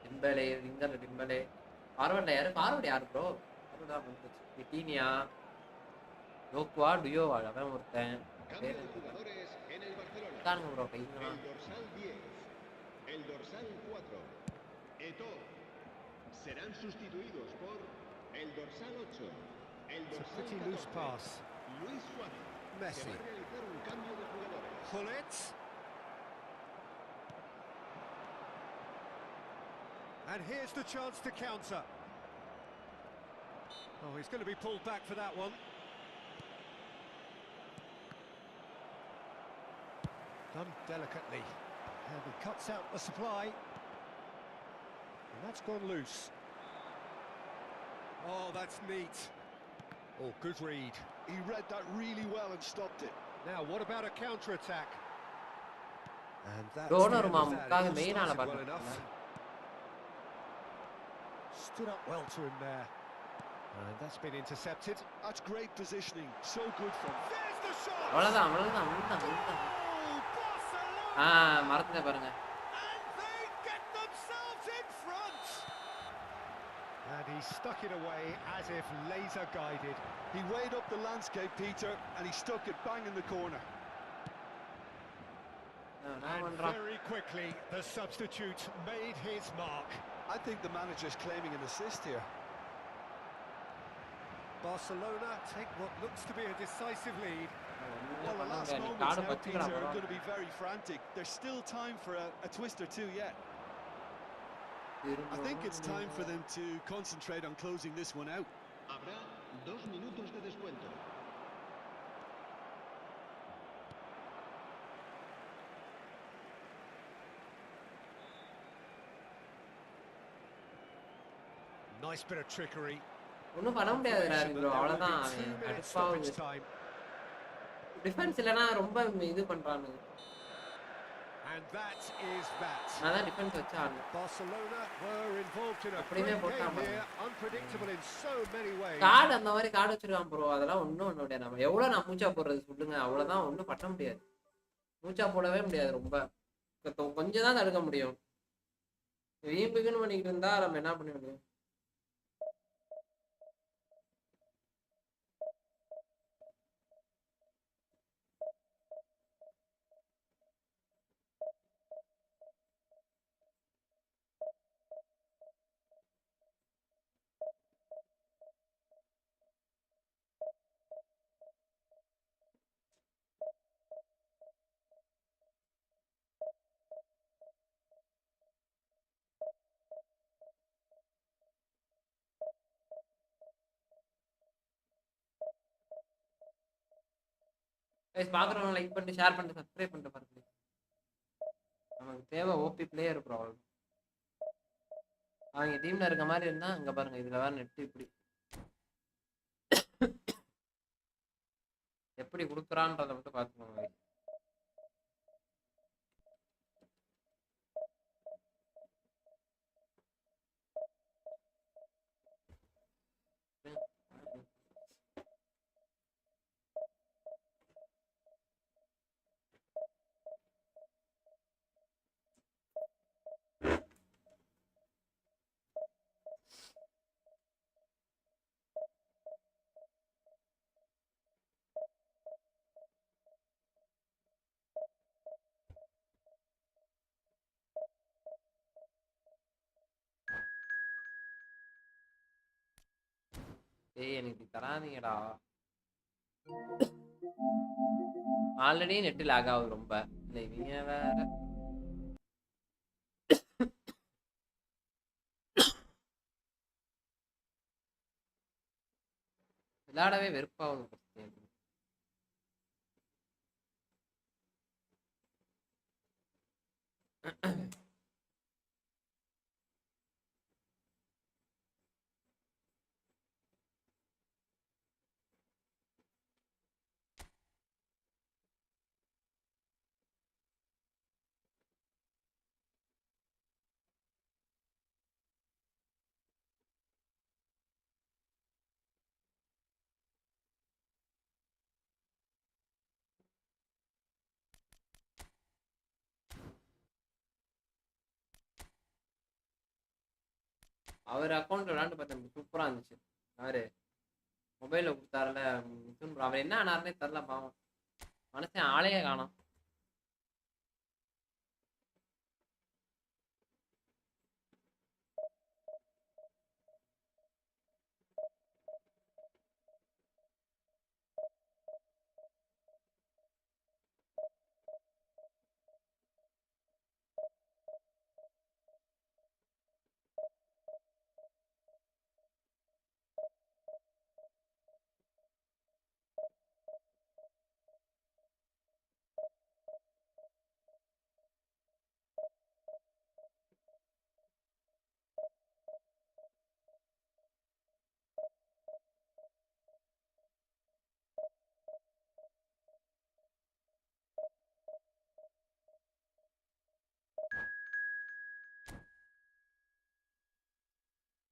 டிம்பலே, விங்கர்ல டிம்பலே, ஃபார்வர்ட்ல யாரு ப்ரோ? விட்டீனியா, லோக்குவா, டுயோவா, அவன் ஒருத்தன் இருக்கானுங்க bro கைங்கெல்லாம். El dorsal 4, Eto'o, serán sustituidos por el dorsal 8, el dorsal 14, pretty loose pass. Luis Suárez. Messi. Se va a realizar un cambio de jugadores. Hullet. And here's the chance to counter. Oh, he's going to be pulled back for that one. Done delicately. And he cuts out the supply. And that's gone loose. Oh, that's neat. Oh, good read. He read that really well and stopped it. Now, what about a counter-attack? And that's well enough. Stood up well to him there. And that's been intercepted. That's great positioning. So good from. There's the shot! மறந்துட்டேன் பாருங்க. And they get themselves in front! And he stuck it away as if laser guided. He weighed up the landscape, Peter, and he stuck it bang in the corner. And very quickly, the substitute made his mark. I think the manager's claiming an assist here. Barcelona take what looks to be a decisive lead. Well, the last moments now, Peter, are going to be very frantic. There's still time for a twist or two yet. I think it's time for them to concentrate on closing this one out. Habrá 2 minutos de descuento. Nice bit of trickery. ஒன்றும் பண்ண முடியாதுடா bro, அவ்வளோதான். கடுப்பாகுது. Defence இல்லைன்னா ரொம்ப இது பண்றானுங்க. And that is that. நான் தான் டிஃபென்ஸ் வச்சு ஆடணும். Barcelona were involved in a அப்படியே great போட்டா game here, unpredictable in so many ways. Card அந்த மாதிரி கார்டு வச்சிருக்கான் ப்ரோ. அதெல்லாம் ஒண்ணும் முடியாது. நம்ம எவ்வளவு நான் மூச்சா போடுறது சொல்லுங்க. அவ்வளவுதான், ஒண்ணும் பண்ண முடியாது. மூச்சா போடவே முடியாது. ரொம்ப கொஞ்சம் தான் தடுக்க முடியும். வீம்புக்குன்னு பண்ணிக்கிட்டு இருந்தா நம்ம என்ன பண்ண முடியும்? பாக்குறவங்க லைக் பண்ணிட்டு ஷேர் பண்ணிட்டு சப்ஸ்கிரைப் பண்ணிட்டு பாருங்க. நமக்கு தேவை ஓபி பிளேயர் ப்ராப்ளம். அவங்க டீம்ல இருக்க மாதிரி இருந்தா அங்க பாருங்க. இதுல வேற நெட் இப்படி எப்படி கொடுக்குறான்றத மட்டும் பாத்துக்கோங்க. ஏய் எனக்கு தராதீங்கடா. ஆல்ரெடி நெட் லாக் ஆகுது ரொம்ப. இல்லை இவங்க வேற. விளையாடவே வெறுப்பாகுது. அவர் அக்கௌண்ட் விளாண்டு பார்த்தேன், சூப்பரா இருந்துச்சு. அவரு மொபைல்ல கொடுத்தாருல, அவர் என்ன ஆனாருன்னே தெரில பாவம். மனுஷன் ஆளையே காணோம்.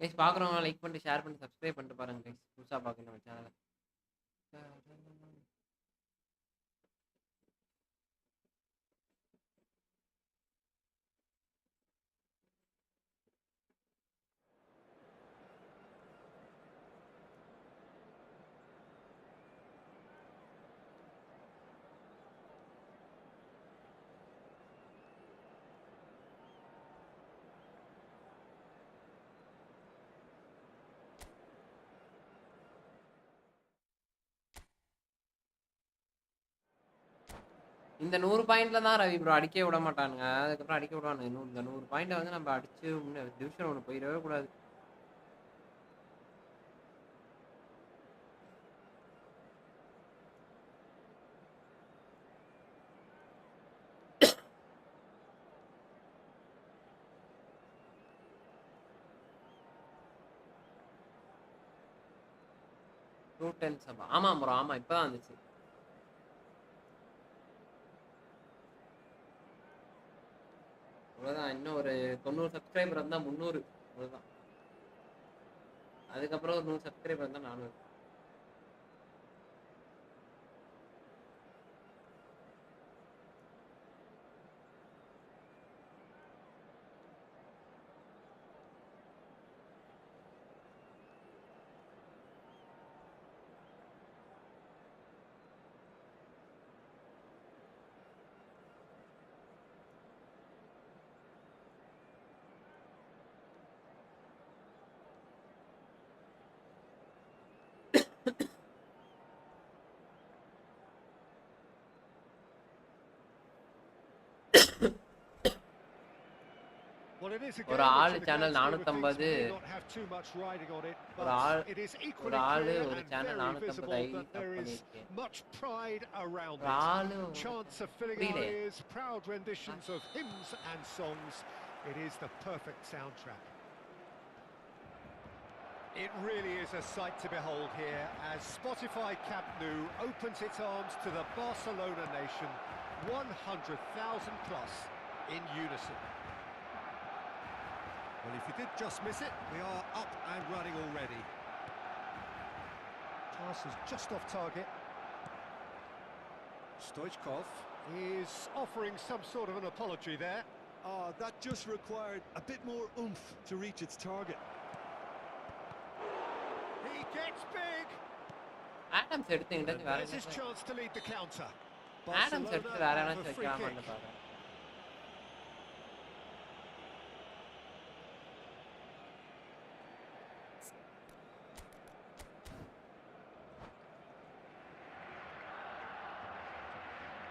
கைஸ் பார்க்குறவங்க லைக் பண்ணிட்டு ஷேர் பண்ணிட்டு சப்ஸ்கிரைப் பண்ணிட்டு பாருங்க கைஸ். புதுசாக பார்க்கணும் நம்ம சேனலை. இந்த 100 பாயிண்ட்ல தான் ரவி ப்ரோ அடிக்க விட மாட்டானுங்க. அதுக்கப்புறம் அடிக்க விடுவானுங்க. இந்த 100 பாயிண்ட்டை வந்து நம்ம அடிச்சு டிவிஷன் ஒன்று போயிடவே கூடாது. ஆமாம் ப்ரோ, ஆமாம் இப்போ தான் வந்துச்சு. அவ்வளோதான். இன்னும் ஒரு 90 சப்ஸ்கிரைபர் வந்தால் 300, அவ்வளோதான். அதுக்கப்புறம் ஒரு 100 சப்ஸ்கிரைபர் வந்தால் 400. ஒரு ஆள் சேனல் 450, ஒரு ஆளு ஒரு சேனல் 450 ஐ டப் பண்ணியிருக்கேன். ஒரு ஆளு புரியல. It really is a sight to behold here as Spotify Camp Nou opens its arms to the Barcelona nation, 100,000 plus in unison. Well, if you did just miss it, we are up and running already. Pass is just off target. Stoichkov is offering some sort of an apology there. That just required a bit more oomph to reach its target. He gets big. Adams எடுத்து There's his chance to lead the counter. Adams எடுத்து வேற என்ன வைக்கலாமான்னு பாருங்க.